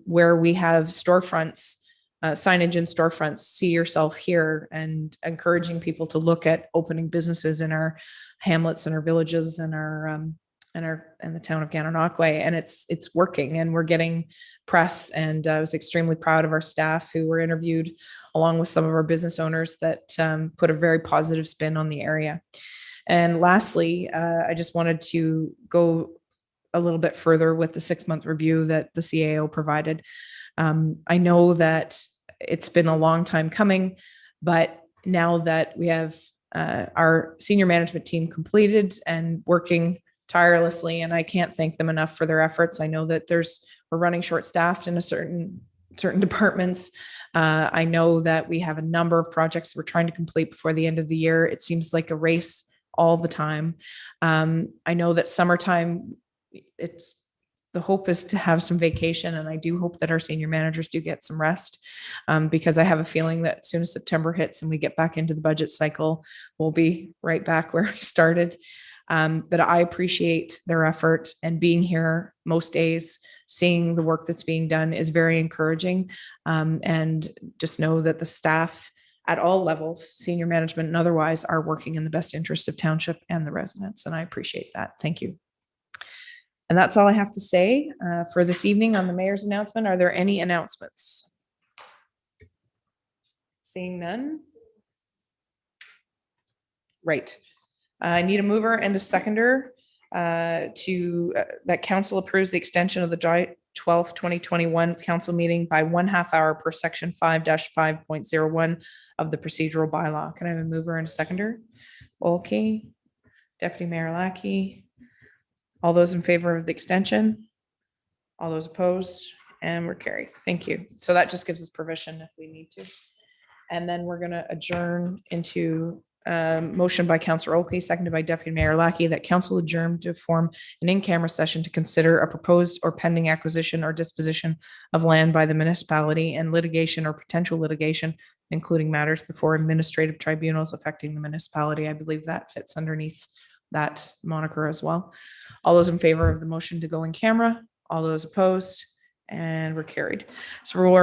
where we have storefronts, signage in storefronts, see yourself here, and encouraging people to look at opening businesses in our hamlets and our villages and the town of Gananoque, and it's working, and we're getting press. And I was extremely proud of our staff who were interviewed, along with some of our business owners that put a very positive spin on the area. And lastly, I just wanted to go a little bit further with the 6-month review that the CAO provided. I know that it's been a long time coming, but now that we have our senior management team completed and working tirelessly, and I can't thank them enough for their efforts. I know that we're running short-staffed in certain departments. I know that we have a number of projects we're trying to complete before the end of the year. It seems like a race all the time. I know that summertime, the hope is to have some vacation, and I do hope that our senior managers do get some rest, because I have a feeling that as soon as September hits and we get back into the budget cycle, we'll be right back where we started. But I appreciate their effort, and being here most days, seeing the work that's being done is very encouraging. And just know that the staff at all levels, senior management and otherwise, are working in the best interest of township and the residents. And I appreciate that. Thank you. And that's all I have to say for this evening on the mayor's announcement. Are there any announcements? Seeing none. Right. I need a mover and a seconder that council approves the extension of the July 12th, 2021 council meeting by 1/2 hour per section 5-5.01 of the procedural bylaw. Can I have a mover and a seconder? Okay. Deputy Mayor Lackey. All those in favor of the extension? All those opposed? And we're carried. Thank you. So that just gives us permission if we need to. And then we're going to adjourn into motion by Councillor Oakley, seconded by Deputy Mayor Lackey, that council adjourn to form an in-camera session to consider a proposed or pending acquisition or disposition of land by the municipality and litigation or potential litigation, including matters before administrative tribunals affecting the municipality. I believe that fits underneath that moniker as well. All those in favor of the motion to go in camera? All those opposed? And we're carried. So we're going